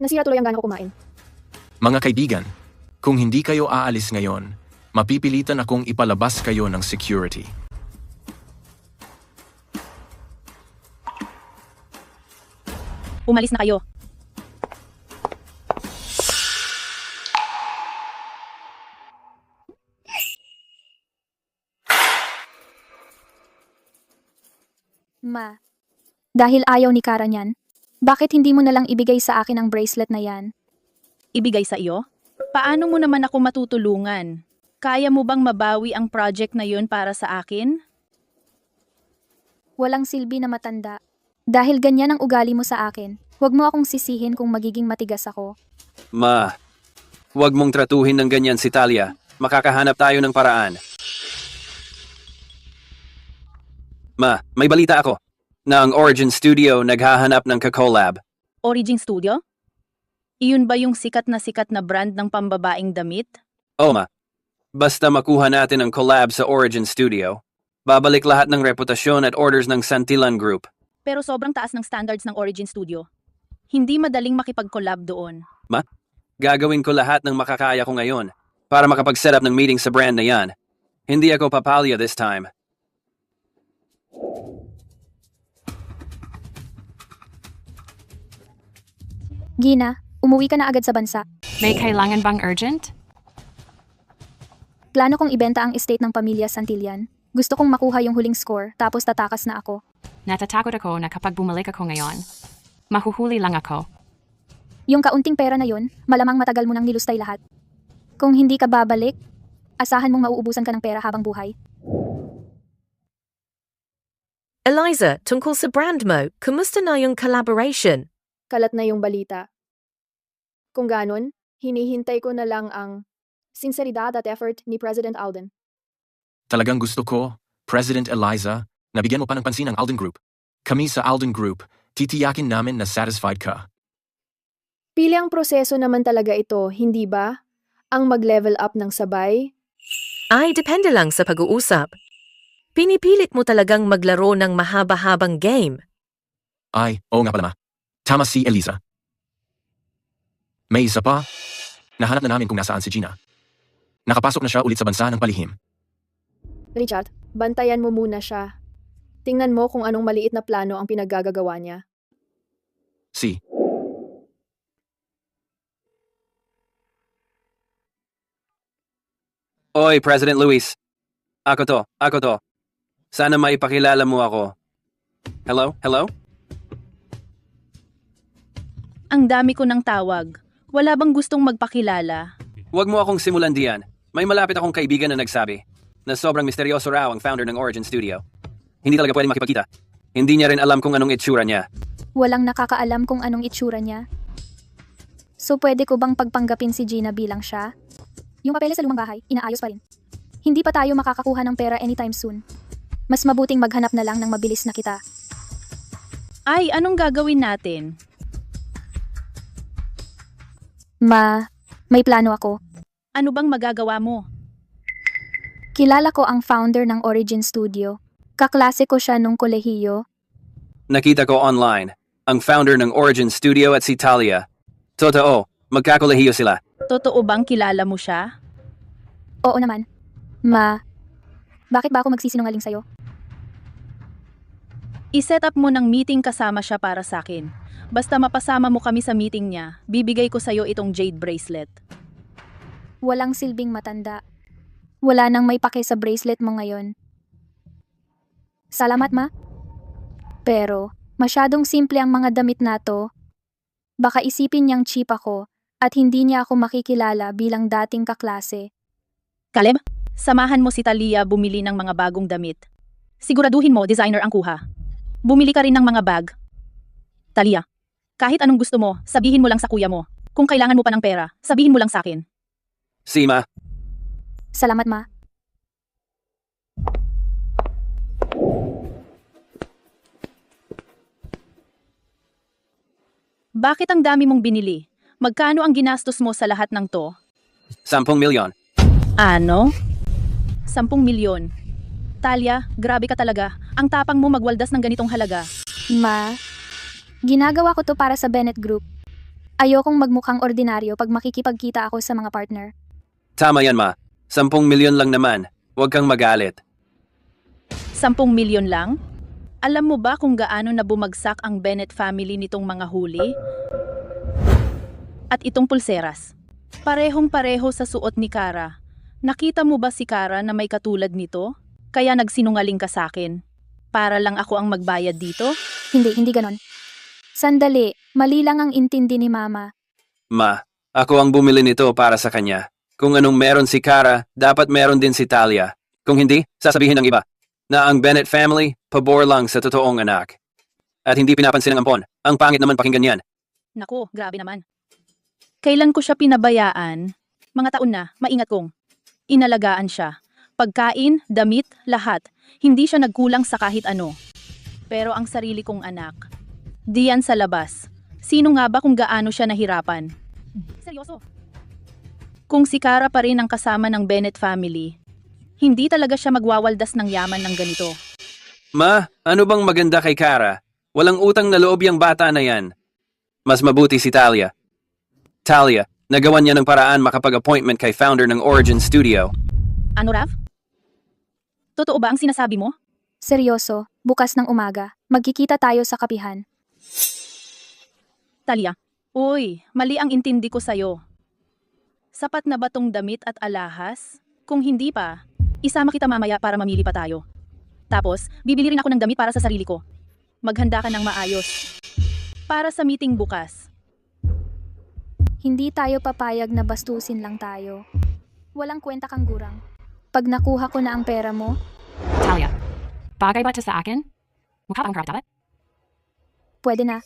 S1: Nasira tuloy ang gana ko kumain.
S5: Mga kaibigan, kung hindi kayo aalis ngayon, mapipilitan akong ipalabas kayo ng security.
S3: Umalis na kayo.
S2: Ma, dahil ayaw ni Kara niyan, bakit hindi mo na lang ibigay sa akin ang bracelet na yan?
S3: Ibigay sa iyo? Paano mo naman ako matutulungan? Kaya mo bang mabawi ang project na yun para sa akin?
S2: Walang silbi na matanda. Dahil ganyan ang ugali mo sa akin, huwag mo akong sisihin kung magiging matigas ako.
S4: Ma, huwag mong tratuhin ng ganyan si Talia. Makakahanap tayo ng paraan. Ma, may balita ako na ang Origin Studio naghahanap ng kakolab.
S3: Origin Studio? Iyon ba yung sikat na brand ng pambabaing damit?
S4: Oo ma, basta makuha natin ang collab sa Origin Studio, babalik lahat ng reputasyon at orders ng Santillan Group.
S3: Pero sobrang taas ng standards ng Origin Studio. Hindi madaling makipag-collab doon.
S4: Ma, gagawin ko lahat ng makakaya ko ngayon para makapag-set up ng meeting sa brand na yan. Hindi ako papalya this time.
S2: Gina, umuwi ka na agad sa bansa.
S9: May kailangan bang urgent?
S2: Plano kong ibenta ang estate ng pamilya Santillan. Gusto kong makuha yung huling score, tapos tatakas na ako.
S9: Natatakot ako na kapag bumalik ako ngayon, mahuhuli lang ako.
S2: Yung kaunting pera na yun, malamang matagal mo nang nilustay lahat. Kung hindi ka babalik, asahan mong mauubusan ka ng pera habang buhay.
S8: Eliza, tungkol sa brand mo, kumusta na yung collaboration?
S1: Kalat na yung balita. Kung ganon, hinihintay ko na lang ang sinseridad at effort ni President Alden.
S5: Talagang gusto ko, President Eliza, nabigyan mo pa ng pansin ang Alden Group. Kami sa Alden Group, Titiyakin namin na satisfied ka.
S1: Pilang proseso naman talaga ito, hindi ba? Ang mag-level up ng sabay?
S8: Ay, depende lang sa pag-uusap. Pinipilit mo talagang maglaro ng mahaba-habang game.
S5: Ay, oo nga pala ma. Tama si Eliza. May isa pa. Nahanap na namin kung nasaan si Gina. Nakapasok na siya ulit sa bansa ng palihim.
S1: Richard, bantayan mo muna siya. Tingnan mo kung anong maliit na plano ang pinaggagawa niya.
S5: Si.
S4: Oy, President Luis. Ako to. Sana maipakilala mo ako. Hello?
S3: Ang dami ko ng tawag. Wala bang gustong magpakilala?
S4: Huwag mo akong simulan diyan. May malapit akong kaibigan na nagsabi na sobrang misteryoso raw ang founder ng Origin Studio. Hindi talaga pwedeng makipagkita. Hindi niya rin alam kung anong itsura niya.
S2: Walang nakakaalam kung anong itsura niya. So pwede ko bang pagpanggapin si Gina bilang siya? Yung papeles sa lumang bahay, inaayos pa rin. Hindi pa tayo makakakuha ng pera anytime soon. Mas mabuting maghanap na lang ng mabilis na kita.
S3: Ay, anong gagawin natin?
S2: May plano ako.
S3: Ano bang magagawa mo?
S2: Kilala ko ang founder ng Origin Studio. Kaklase ko siya nung kolehiyo.
S4: Nakita ko online ang founder ng Origin Studio at si Talia. Totoo, magkakolehiyo sila.
S3: Totoo bang kilala mo siya?
S2: Oo naman. Bakit ba ako magsisinungaling sa'yo?
S3: I-set up mo ng meeting kasama siya para sa akin. Basta mapasama mo kami sa meeting niya, bibigay ko sa'yo itong jade bracelet.
S2: Walang silbing matanda. Wala nang may pake sa bracelet mo ngayon. Salamat, ma. Pero, masyadong simple ang mga damit na to. Baka isipin niyang cheap ako at hindi niya ako makikilala bilang dating kaklase.
S3: Caleb, samahan mo si Talia bumili ng mga bagong damit. Siguraduhin mo designer ang kuha. Bumili ka rin ng mga bag. Talia, kahit anong gusto mo, sabihin mo lang sa kuya mo. Kung kailangan mo pa ng pera, sabihin mo lang sa akin.
S4: Sima,
S2: Salamat, ma.
S3: Bakit ang dami mong binili? Magkano ang ginastos mo sa lahat ng to?
S4: 10 milyon.
S3: Ano? 10 milyon. Talia, grabe ka talaga. Ang tapang mo magwaldas ng ganitong halaga.
S2: Ma, ginagawa ko to para sa Bennett Group. Ayokong magmukhang ordinaryo pag makikipagkita ako sa mga partner.
S4: Tama yan ma. 10 milyon lang naman. Huwag kang magalit.
S3: 10 milyon lang? Alam mo ba kung gaano na bumagsak ang Bennett family nitong mga huli? At itong pulseras. Parehong-pareho sa suot ni Kara. Nakita mo ba si Kara na may katulad nito? Kaya nagsinungaling ka sa akin. Para lang ako ang magbayad dito?
S2: Hindi ganon. Sandali, mali lang ang intindi ni Mama.
S4: Ma, ako ang bumili nito para sa kanya. Kung anong meron si Kara, dapat meron din si Talia. Kung hindi, sasabihin ng iba na ang Bennett family, pabor lang sa totoong anak. At hindi pinapansin ng ampon. Ang pangit naman pakinggan yan.
S3: Naku, grabe naman. Kailan ko siya pinabayaan? Mga taon na, maingat kong. Inalagaan siya. Pagkain, damit, lahat. Hindi siya nagkulang sa kahit ano. Pero ang sarili kong anak, diyan sa labas. Sino nga ba kung gaano siya nahirapan? Seryoso? Kung si Kara pa rin ang kasama ng Bennett family, hindi talaga siya magwawaldas ng yaman ng ganito.
S4: Ma, ano bang maganda kay Kara? Walang utang na loob yung bata na yan. Mas mabuti si Talia. Talia, nagawan niya ng paraan makapag-appointment kay founder ng Origin Studio.
S3: Ano, Rav? Totoo ba ang sinasabi mo?
S2: Seryoso, bukas ng umaga, magkikita tayo sa kapihan.
S3: Talia, uy, mali ang intindi ko sa'yo. Sapat na ba tong damit at alahas? Kung hindi pa, isama kita mamaya para mamili pa tayo. Tapos, bibili rin ako ng damit para sa sarili ko. Maghanda ka ng maayos. Para sa meeting bukas.
S2: Hindi tayo papayag na bastusin lang tayo. Walang kwenta kang gurang. Pag nakuha ko na ang pera mo,
S9: Talia, bagay ba ito sa akin? Mukha bang dapat?
S2: pwede na.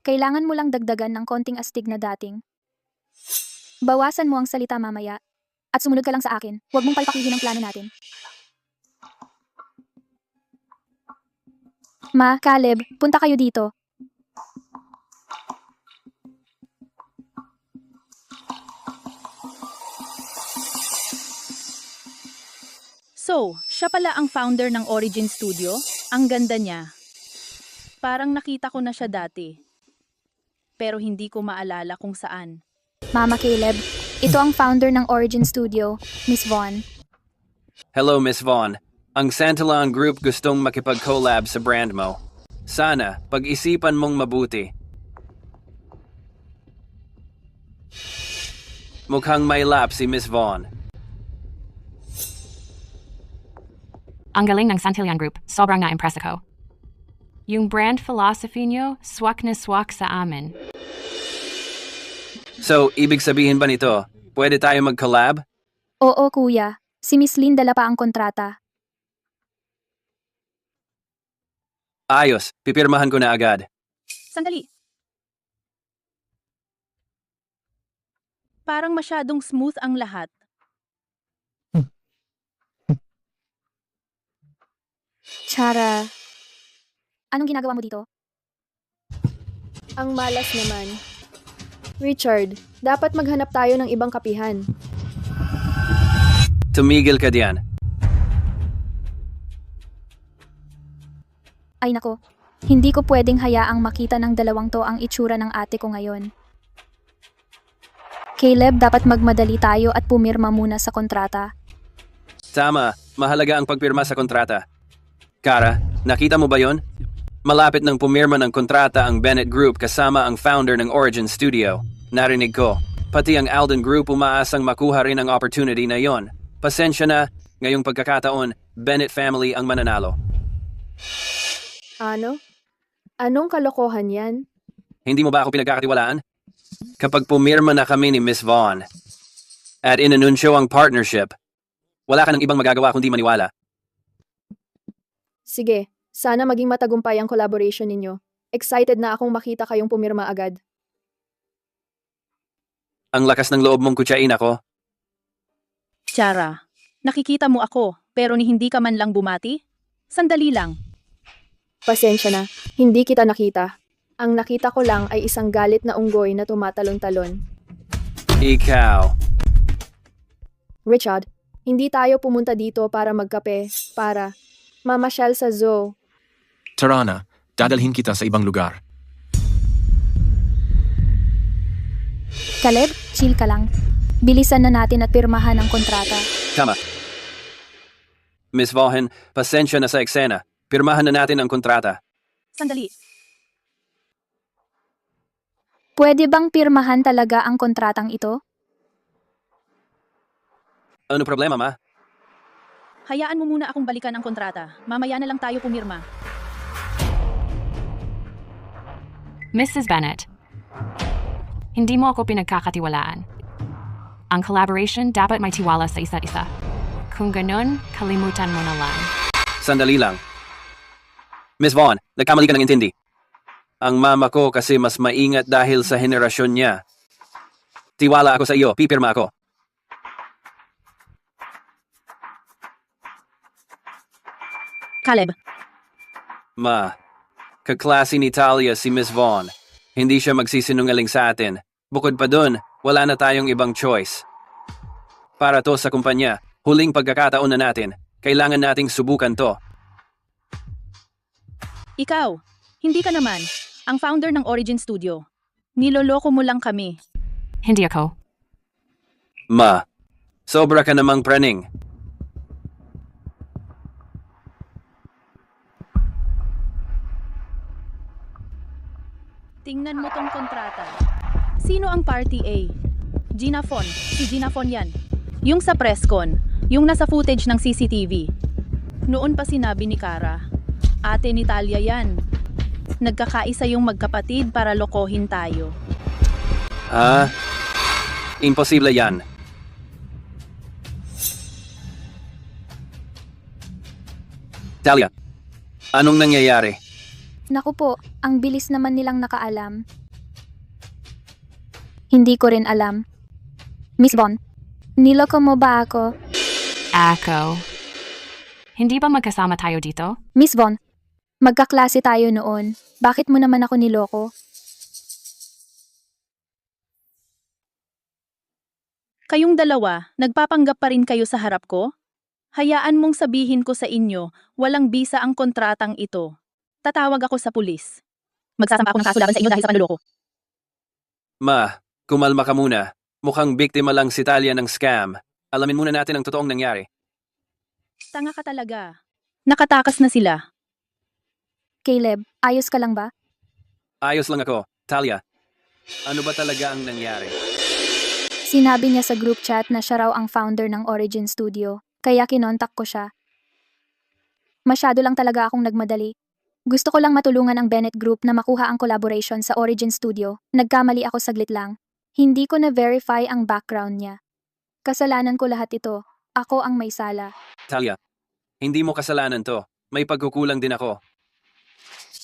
S2: Kailangan mo lang dagdagan ng konting astig na dating. Bawasan mo ang salita mamaya. At sumunod ka lang sa akin. Huwag mong palpakihin ang plano natin. Ma, Caleb, punta kayo dito.
S3: So, siya pala ang founder ng Origin Studio? Ang ganda niya. Parang nakita ko na siya dati. Pero hindi ko maalala kung saan.
S2: Mama Caleb, ito ang founder ng Origin Studio, Miss Vaughn.
S4: Hello, Miss Vaughn. Ang Santillan Group gustong makipag-collab sa brand mo. Sana, pag-isipan mong mabuti. Mukhang may lap si Miss Vaughn.
S9: Ang galing ng Santillan Group, sobrang na-impress ako. Yung brand philosophy nyo, swak na swak sa amin.
S4: So, ibig sabihin ba nito, pwede tayo mag-collab?
S2: Oo, kuya. Si Miss Lynn dala pa ang kontrata.
S4: Ayos, pipirmahan ko na agad.
S3: Sandali. Parang masyadong smooth ang lahat.
S2: Chara, anong ginagawa mo dito?
S1: Ang malas naman. Richard, dapat maghanap tayo ng ibang kapihan.
S4: Tumigil ka diyan.
S2: Ay nako, hindi ko pwedeng hayaang makita ng dalawang to ang itsura ng ate ko ngayon. Caleb, dapat magmadali tayo at pumirma muna sa kontrata.
S4: Tama, mahalaga ang pagpirma sa kontrata. Kara, nakita mo ba yon? Malapit nang pumirma ng kontrata ang Bennett Group kasama ang founder ng Origin Studio. Narinig ko, pati ang Alden Group umaasang makuha rin ang opportunity na yon. Pasensya na, ngayong pagkakataon, Bennett family ang mananalo.
S1: Ano? Anong kalokohan yan?
S4: Hindi mo ba ako pinagkakatiwalaan? Kapag pumirma na kami ni Miss Vaughn at inanunsyo ang partnership, wala ka ng ibang magagawa kundi maniwala.
S1: Sige, sana maging matagumpay ang collaboration ninyo. Excited na akong makita kayong pumirma agad.
S4: Ang lakas ng loob mong kutsain ako.
S3: Chara, nakikita mo ako, pero ni hindi ka man lang bumati? Sandali lang.
S1: Pasensya na, hindi kita nakita. Ang nakita ko lang ay isang galit na unggoy na tumatalon-talon.
S4: Ikaw.
S1: Richard, hindi tayo pumunta dito para magkape, para mamasyal sa zoo.
S5: Tara na, dadalhin kita sa ibang lugar.
S2: Caleb, chill ka lang. Bilisan na natin at pirmahan ang kontrata.
S4: Tama. Miss Vaughn, pasensya na sa eksena. Pirmahan na natin ang kontrata.
S3: Sandali.
S2: Pwede bang pirmahan talaga ang kontratang ito?
S4: Ano problema, ma?
S3: Hayaan mo muna akong balikan ang kontrata. Mamaya na lang tayo pumirma.
S9: Mrs. Bennett, hindi mo ako pinagkakatiwalaan. Ang collaboration dapat may tiwala sa isa't isa. Kung ganun, kalimutan mo na lang.
S4: Sandali lang. Miss Vaughn, nagkamali ka ng intindi. Ang mama ko kasi mas maingat dahil sa henerasyon niya. Tiwala ako sa iyo, pipirma ako.
S3: Caleb,
S4: Ma, kaklase ni Talia si Miss Vaughn. Hindi siya magsisinungaling sa atin. Bukod pa dun, wala na tayong ibang choice. Para to sa kumpanya, huling pagkakataon na natin. Kailangan nating subukan to.
S3: ikaw, hindi ka naman. Ang founder ng Origin Studio. Niloloko mo lang kami.
S9: Hindi ako.
S4: Ma, sobra ka namang praning.
S3: Tingnan mo tong kontrata. Sino ang party A? Gina Fon. Si Gina Fon yan. Yung sa presscon. Yung nasa footage ng CCTV. Noon pa sinabi ni Kara. Ate ni Talia yan. Nagkakaisa yung magkapatid para lokohin tayo.
S4: Ah, imposible yan. Talia, anong nangyayari?
S2: Naku po, ang bilis naman nilang nakaalam. Hindi ko rin alam. Miss Vaughn, niloko mo ba ako?
S9: Ako. Hindi ba magkasama tayo dito?
S2: Miss Vaughn, magkaklase tayo noon. Bakit mo naman ako niloko?
S3: Kayong dalawa, nagpapanggap pa rin kayo sa harap ko? Hayaan mong sabihin ko sa inyo, walang bisa ang kontratang ito. Tatawag ako sa pulis. Magsasampa ako ng kaso laban sa inyo dahil sa panluloko.
S4: Ma, kumalma ka muna. Mukhang biktima lang si Talia ng scam. Alamin muna natin ang totoong nangyari.
S3: Tanga ka talaga. Nakatakas na sila.
S2: Caleb, ayos ka lang ba?
S4: Ayos lang ako. Talia, ano ba talaga ang nangyari?
S2: Sinabi niya sa group chat na siya raw ang founder ng Origin Studio, kaya kinontak ko siya. Masyado lang talaga akong nagmadali. Gusto ko lang matulungan ang Bennett Group na makuha ang collaboration sa Origin Studio. Nagkamali ako saglit lang. Hindi ko na-verify ang background niya. Kasalanan ko lahat ito. Ako ang may sala.
S4: Talia, hindi mo kasalanan to. May pagkukulang din ako.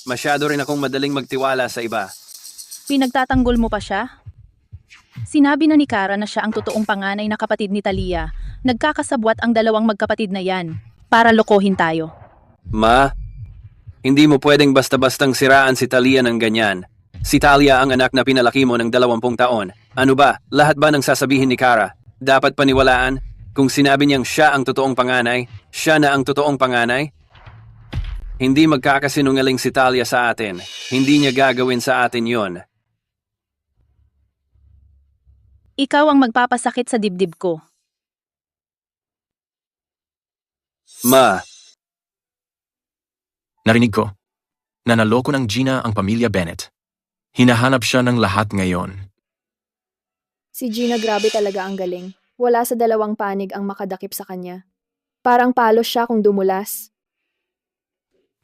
S4: Masyado rin akong madaling magtiwala sa iba.
S3: Pinagtatanggol mo pa siya? Sinabi na ni Kara na siya ang totoong panganay na kapatid ni Talia. Nagkakasabwat ang dalawang magkapatid na yan para lokohin tayo.
S4: Ma, hindi mo pwedeng basta-bastang siraan si Talia ng ganyan. Si Talia ang anak na pinalaki mo ng 20 taon. Ano ba, lahat ba ng sasabihin ni Kara? Dapat paniwalaan? Kung sinabi niyang siya ang totoong panganay, siya na ang totoong panganay? Hindi magkakasinungaling si Talia sa atin. Hindi niya gagawin sa atin yon.
S3: Ikaw ang magpapasakit sa dibdib ko.
S4: Ma,
S5: Narinig ko. Nanaloko ng Gina ang pamilya Bennett. Hinahanap siya ng lahat ngayon.
S1: Si Gina grabe talaga ang galing. Wala sa dalawang panig ang makadakip sa kanya. Parang palos siya kung dumulas.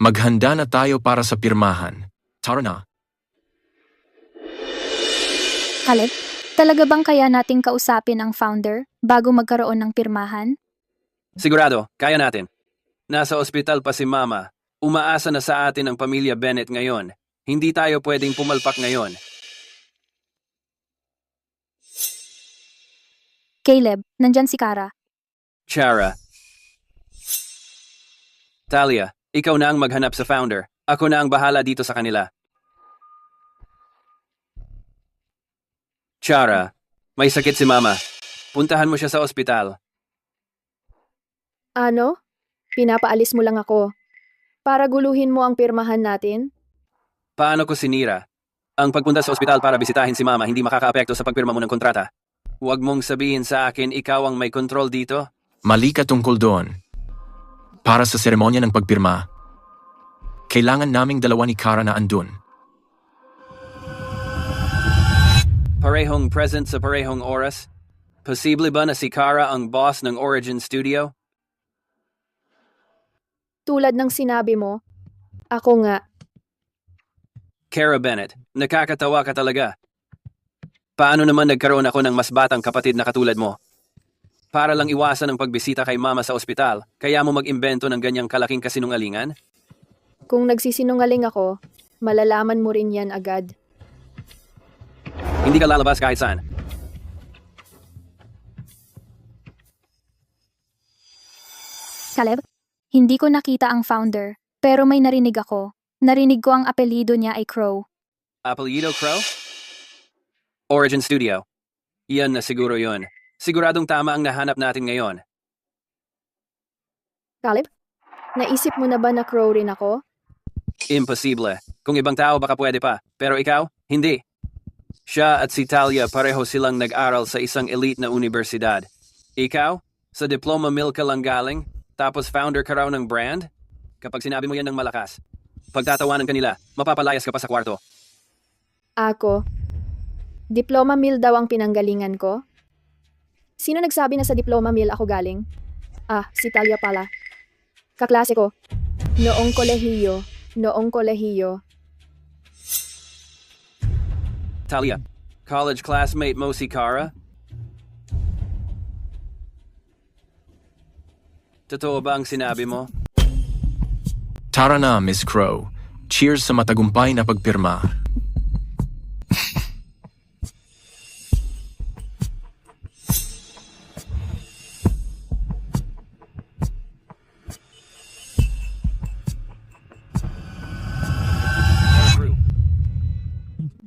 S5: Maghanda na tayo para sa pirmahan. Tara na.
S2: Caleb, talaga bang kaya nating kausapin ang founder bago magkaroon ng pirmahan?
S4: sigurado, kaya natin. Nasa ospital pa si Mama. Umaasa na sa atin ang pamilya Bennett ngayon. Hindi tayo pwedeng pumalpak ngayon.
S2: Caleb, nandyan si Kara.
S4: Chara. Talia, ikaw na ang maghanap sa founder. Ako na ang bahala dito sa kanila. Chara, may sakit si Mama. Puntahan mo siya sa ospital.
S1: Ano? Pinapaalis mo lang ako. Para guluhin mo ang pirmahan natin?
S4: Paano ko sinira? Ang pagpunta sa ospital para bisitahin si Mama hindi makakaapekto sa pagpirma mo ng kontrata. Huwag mong sabihin sa akin ikaw ang may control dito.
S5: Mali ka tungkol doon. Para sa seremonya ng pagpirma, kailangan naming dalawa ni Kara na andun.
S4: Parehong present sa parehong oras? Posible ba na si Kara ang boss ng Origin Studio?
S1: Tulad ng sinabi mo, ako nga.
S4: Kara Bennett, nakakatawa ka talaga. Paano naman nagkaroon ako ng mas batang kapatid na katulad mo? Para lang iwasan ang pagbisita kay Mama sa ospital, kaya mo mag-imbento ng ganyang kalaking kasinungalingan?
S1: Kung nagsisinungaling ako, malalaman mo rin yan agad.
S4: Hindi ka lalabas kahit saan.
S2: Caleb, hindi ko nakita ang founder, pero may narinig ako. Narinig ko ang apelyido niya ay Crow.
S4: Apelyido Crow? Origin Studio. Iyan na siguro yun. Siguradong tama ang nahanap natin ngayon.
S1: Caleb, naisip mo na ba na Crow rin ako?
S4: Imposible. Kung ibang tao baka pwede pa. Pero ikaw, hindi. Siya at si Talia pareho silang nag-aral sa isang elite na universidad. Ikaw, sa diploma mill ka lang galing, tapos founder ka raw ng brand? Kapag sinabi mo yan ng malakas, pagtatawanan ka nila, mapapalayas ka pa sa kwarto.
S1: Ako. Diploma mill daw ang pinanggalingan ko? Sino nagsabi na sa diploma mill ako galing? Ah, si Talia pala. Kaklase ko. Noong kolehiyo.
S4: Talia, college classmate mo si Kara? Totoo ba ang sinabi mo?
S5: Tara na, Miss Crow. Cheers sa matagumpay na pagpirma.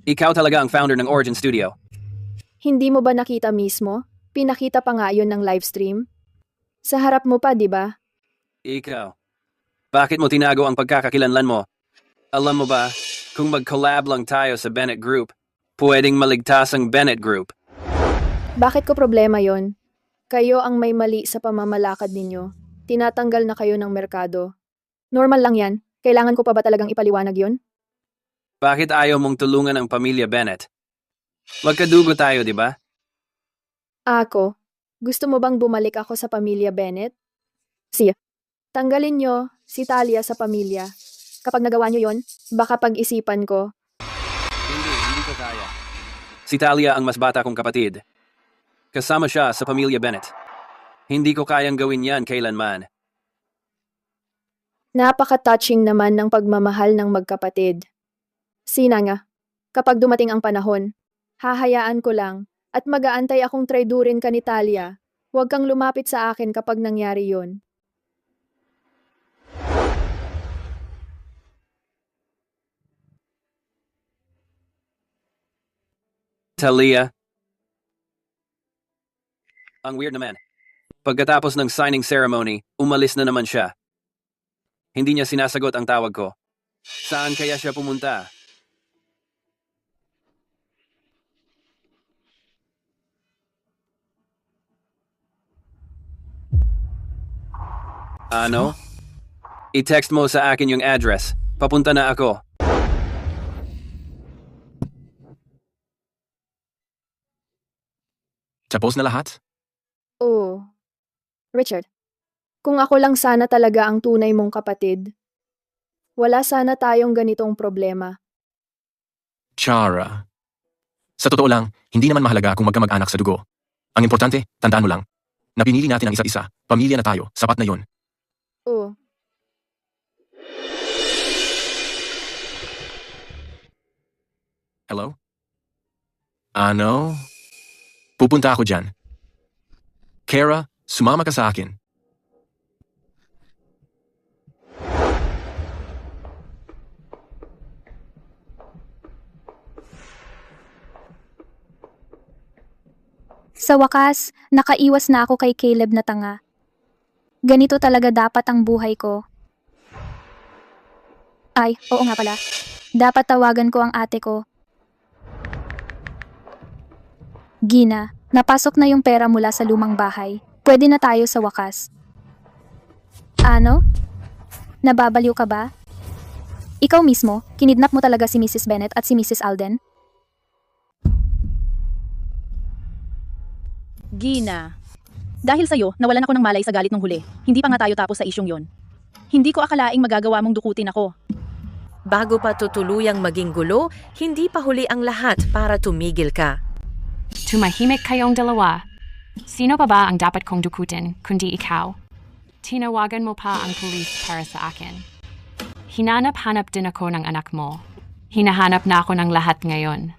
S4: Ikaw talaga ang founder ng Origin Studio.
S1: Hindi mo ba nakita mismo? Pinakita pa nga yun ng livestream. Sa harap mo pa, di ba?
S4: Ikaw. Bakit mo tinago ang pagkakakilanlan mo? Alam mo ba, kung mag-collab lang tayo sa Bennett Group, pwedeng maligtas ang Bennett Group.
S1: Bakit ko problema yon? Kayo ang may mali sa pamamalakad ninyo. Tinatanggal na kayo ng merkado. Normal lang yan. Kailangan ko pa ba talagang ipaliwanag yon?
S4: Bakit ayaw mong tulungan ang pamilya Bennett? Magkadugo tayo, di ba?
S1: Ako, gusto mo bang bumalik ako sa pamilya Bennett? Siya. Tanggalin nyo si Talia sa pamilya. Kapag nagawa nyo yon, baka pag-isipan ko.
S4: Hindi ko kaya. Si Talia ang mas bata kong kapatid. Kasama siya sa pamilya Bennett. Hindi ko kayang gawin yan kailanman.
S1: Napaka-touching naman ng pagmamahal ng magkapatid. Sina nga, kapag dumating ang panahon, hahayaan ko lang at mag-aantay akong traidurin ka ni Talia. Huwag kang lumapit sa akin kapag nangyari yon.
S4: Talia. Ang weird naman. Pagkatapos ng signing ceremony, umalis na naman siya. Hindi niya sinasagot ang tawag ko. Saan kaya siya pumunta? Ano? I-text mo sa akin yung address. Papunta na ako.
S5: Tapos na lahat?
S1: Oo. Richard, kung ako lang sana talaga ang tunay mong kapatid, wala sana tayong ganitong problema.
S5: Chara. Sa totoo lang, hindi naman mahalaga kung magkamag-anak sa dugo. Ang importante, tandaan mo lang, na pinili natin ang isa't isa, pamilya na tayo, sapat na yon.
S1: Oo.
S5: Hello? Ano? Pupunta ako dyan. Kara, sumama ka sa akin.
S2: Sa wakas, nakaiwas na ako kay Caleb na tanga. Ganito talaga dapat ang buhay ko. Ay, oo nga pala. Dapat tawagan ko ang ate ko. Gina, napasok na yung pera mula sa lumang bahay. Pwede na tayo sa wakas. Ano? Nababaliw ka ba? Ikaw mismo, kinidnap mo talaga si Mrs. Bennett at si Mrs. Alden?
S3: Gina, dahil sa'yo, nawalan ako ng malay sa galit ng huli. Hindi pa nga tayo tapos sa isyong yon. Hindi ko akalaing magagawa mong dukutin ako.
S8: Bago pa tutuluyang maging gulo, hindi pa huli ang lahat para tumigil ka.
S9: Tumahimik kayong dalawa. Sino pa ba ang dapat kong dukutin, kundi ikaw? Tinawagan mo pa ang pulis para sa akin. Hinanap-hanap din ako ng anak mo. Hinahanap na ako ng lahat ngayon.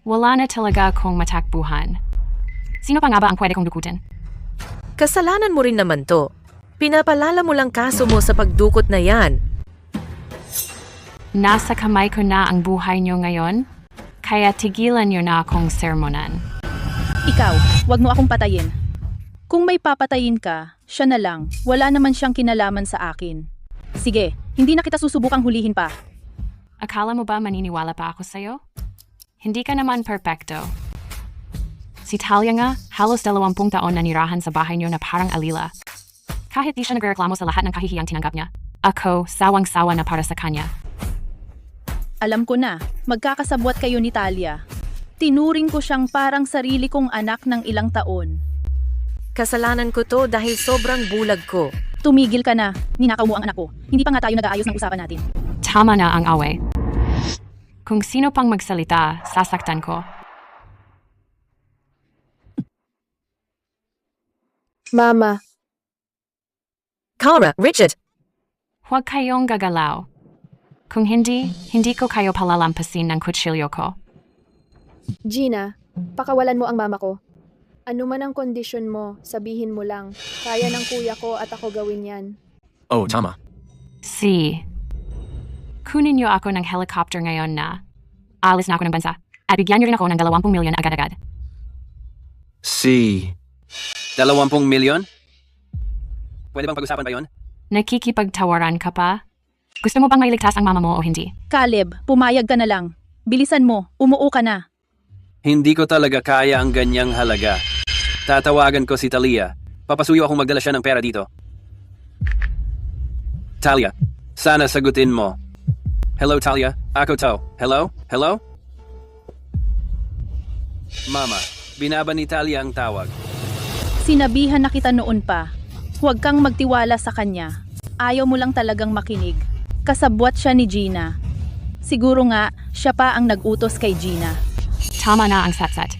S9: Wala na talaga akong matakbuhan. Sino pa nga ba ang pwede kong dukutin?
S8: Kasalanan mo rin naman to. Pinapalala mo lang kaso mo sa pagdukot na yan.
S9: Nasa kamay ko na ang buhay niyo ngayon, kaya tigilan niyo na akong sermonan.
S3: Ikaw, wag mo akong patayin. Kung may papatayin ka, siya na lang. Wala naman siyang kinalaman sa akin. Sige, hindi na kita susubukang hulihin pa.
S9: Akala mo ba maniniwala pa ako sa'yo? Hindi ka naman perfecto. Si Talia nga, halos 20 taon na nirahan sa bahay niyo na parang alila. Kahit di siya nagreklamo sa lahat ng kahihiyang tinanggap niya, ako, sawang-sawa na para sa kanya.
S3: Alam ko na, magkakasabwat kayo ni Talia. Tinuring ko siyang parang sarili kong anak ng ilang taon.
S8: Kasalanan ko to dahil sobrang bulag ko.
S3: Tumigil ka na, ninakaw mo ang anak ko. Hindi pa nga tayo nag-aayos ng usapan natin.
S9: Tama na ang away. Kung sino pang magsalita, sasaktan ko.
S1: Mama,
S8: Kara, Richard,
S9: Huwag kayong gagalaw. Kung hindi ko kayo palalampasin ng kutsilyo ko.
S1: Gina, pakawalan mo ang mama ko. Ano man ang kondisyon mo, sabihin mo lang. Kaya ng kuya ko at ako gawin yan.
S5: Oh, tama.
S9: Kunin niyo ako ng helicopter ngayon na alis na ako ng bansa at bigyan niyo rin ako ng 20 milyon agad-agad.
S4: 20 milyon? Pwede bang pag-usapan pa yon?
S9: Nakikipagtawaran ka pa? Gusto mo bang mailigtas ang mama mo o hindi?
S3: Caleb, pumayag ka na lang. Bilisan mo, umuo ka na.
S4: Hindi ko talaga kaya ang ganyang halaga. Tatawagan ko si Talia. Papasuyo akong magdala siya ng pera dito. Talia, sana sagutin mo. Hello, Talia. Ako to. Hello? Hello? Mama, binaba ni Talia ang tawag.
S3: Sinabihan na kita noon pa. Huwag kang magtiwala sa kanya. Ayaw mo lang talagang makinig. Kasabwat siya ni Gina. Siguro nga, siya pa ang nag-utos kay Gina.
S9: Tama na ang satsat.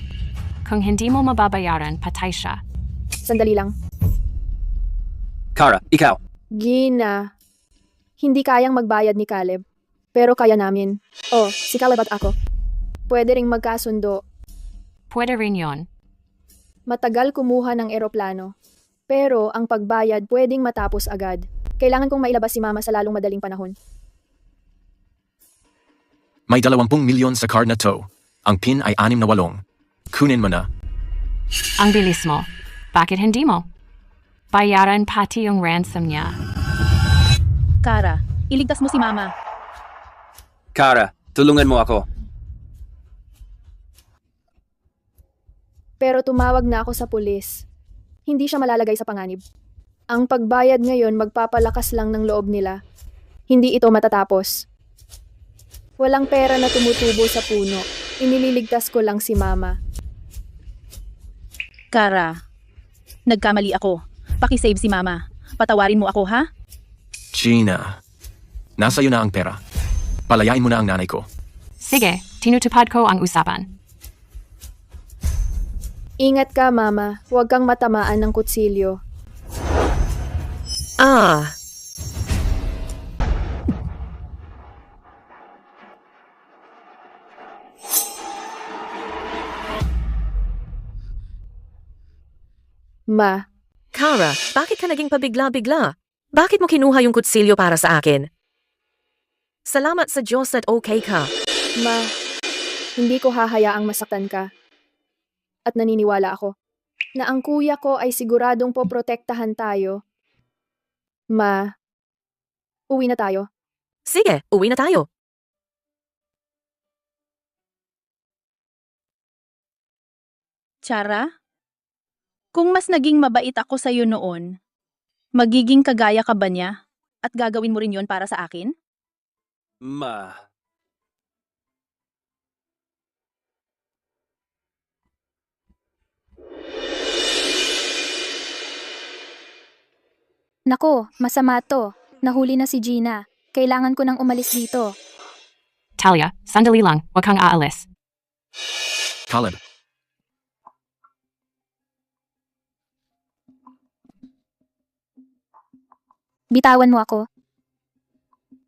S9: Kung hindi mo mababayaran, patay siya.
S1: Sandali lang.
S4: Kara, ikaw.
S1: Gina. Hindi kayang magbayad ni Caleb. Pero kaya namin. Oh, si Caleb at ako. Pwede ring magkasundo.
S9: Pwede rin yon.
S1: Matagal kumuha ng eroplano. Pero ang pagbayad pwedeng matapos agad. Kailangan kong mailabas si Mama sa lalong madaling panahon.
S5: May 20 milyon sa card na to. Ang PIN ay 6 na 8. Kunin mo na.
S9: Ang bilis mo. Bakit hindi mo? Bayaran pati yung ransom niya.
S3: Kara, iligtas mo si Mama.
S4: Kara, tulungan mo ako.
S1: Pero tumawag na ako sa pulis. Hindi siya malalagay sa panganib. Ang pagbayad ngayon magpapalakas lang ng loob nila. Hindi ito matatapos. Walang pera na tumutubo sa puno. Inililigtas ko lang si Mama.
S3: Kara, nagkamali ako. Pakisave si Mama. Patawarin mo ako, ha?
S5: Gina, nasa iyo na ang pera. Palayain mo na ang nanay ko.
S9: Sige, tinutupad ko ang usapan.
S1: Ingat ka, Mama. Huwag kang matamaan ng kutsilyo. Ma.
S8: Kara, bakit ka naging pabigla-bigla? Bakit mo kinuha yung kutsilyo para sa akin? Salamat sa Diyos at okay ka.
S1: Ma, hindi ko hahayaang masaktan ka. At naniniwala ako na ang kuya ko ay siguradong poprotektahan tayo. Ma, uwi na tayo.
S8: Sige, uwi na tayo.
S3: Chara? Kung mas naging mabait ako sa'yo noon, magiging kagaya ka ba niya? At gagawin mo rin yon para sa akin?
S4: Ma.
S2: Nako, masama to. Nahuli na si Gina. Kailangan ko nang umalis dito.
S9: Talia, sandali lang. Huwag kang aalis.
S5: Caleb,
S2: Bitawan mo ako.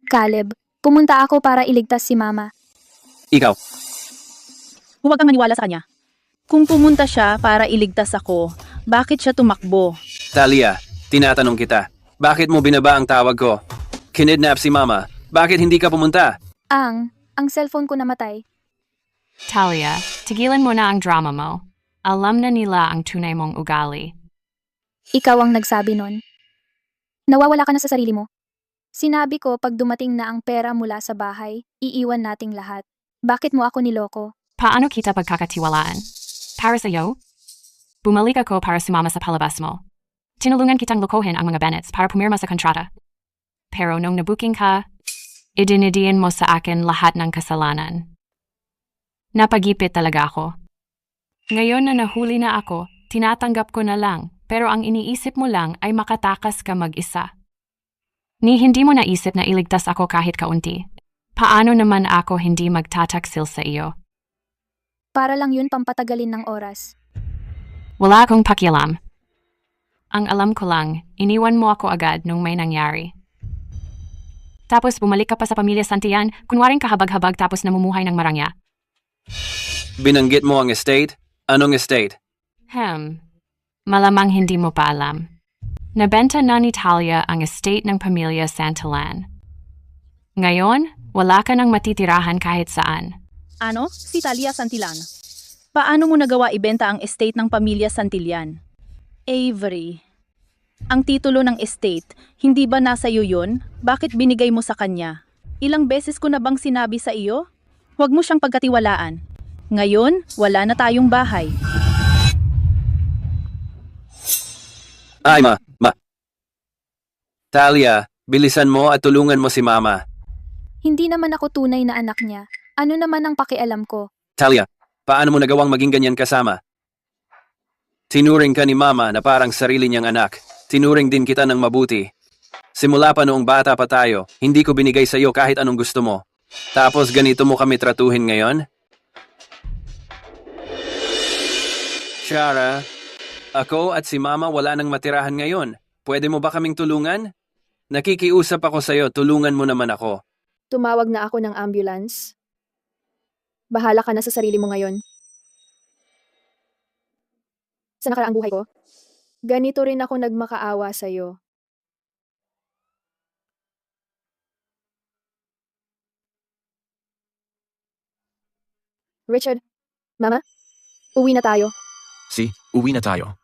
S2: Caleb, pumunta ako para iligtas si Mama.
S4: Ikaw.
S3: Huwag kang maniwala sa kanya. Kung pumunta siya para iligtas ako, bakit siya tumakbo?
S4: Talia, tinatanong kita. Bakit mo binaba ang tawag ko? Kinidnap si Mama. Bakit hindi ka pumunta?
S2: Ang cellphone ko namatay.
S9: Talia, tigilan mo na ang drama mo. Alam na nila ang tunay mong ugali.
S2: Ikaw ang nagsabi nun. Nawawala ka na sa sarili mo. Sinabi ko pag dumating na ang pera mula sa bahay, iiwan nating lahat. Bakit mo ako niloko?
S9: Paano kita pagkakatiwalaan? Para sa'yo? Bumalik ako para sumama sa palabas mo. Tinulungan kitang lokohin ang mga Bennetts para pumirma sa kontrata. Pero nung nabuking ka, idinidiin mo sa akin lahat ng kasalanan. Napagipit talaga ako. Ngayon na nahuli na ako, tinatanggap ko na lang, pero ang iniisip mo lang ay makatakas ka mag-isa. Ni hindi mo naisip na iligtas ako kahit kaunti. Paano naman ako hindi magtataksil sa iyo?
S2: Para lang yun pampatagalin ng oras.
S9: Wala akong pakialam. Ang alam ko lang, iniwan mo ako agad nung may nangyari. Tapos bumalik ka pa sa pamilya Santillan, kunwaring kahabag-habag tapos namumuhay ng marangya.
S4: Binanggit mo ang estate? Anong estate?
S9: Malamang hindi mo pa alam. Nabenta na ni Talia ang estate ng pamilya Santillan. Ngayon, wala ka nang matitirahan kahit saan.
S3: Ano? Si Talia Santillan. Paano mo nagawa ibenta ang estate ng pamilya Santillan? Avery. Ang titulo ng estate, hindi ba nasa iyo yun? Bakit binigay mo sa kanya? Ilang beses ko na bang sinabi sa iyo? Huwag mo siyang pagkatiwalaan. Ngayon, wala na tayong bahay.
S4: Ay, ma. Talia, bilisan mo at tulungan mo si Mama.
S2: Hindi naman ako tunay na anak niya. Ano naman ang pakialam ko?
S4: Talia, paano mo nagawang maging ganyan kasama? Tinuring ka ni Mama na parang sarili niyang anak. Tinuring din kita ng mabuti. Simula pa noong bata pa tayo, hindi ko binigay sa iyo kahit anong gusto mo. Tapos ganito mo kami tratuhin ngayon? Shara, ako at si Mama wala nang matirahan ngayon. Pwede mo ba kaming tulungan? Nakikiusap ako sa iyo, tulungan mo naman ako.
S1: Tumawag na ako ng ambulance. Bahala ka na sa sarili mo ngayon. Sa nakaraang buhay ko, ganito rin ako nagmakaawa sa'yo. Richard, Mama, uwi na tayo.
S5: Si, uwi na tayo.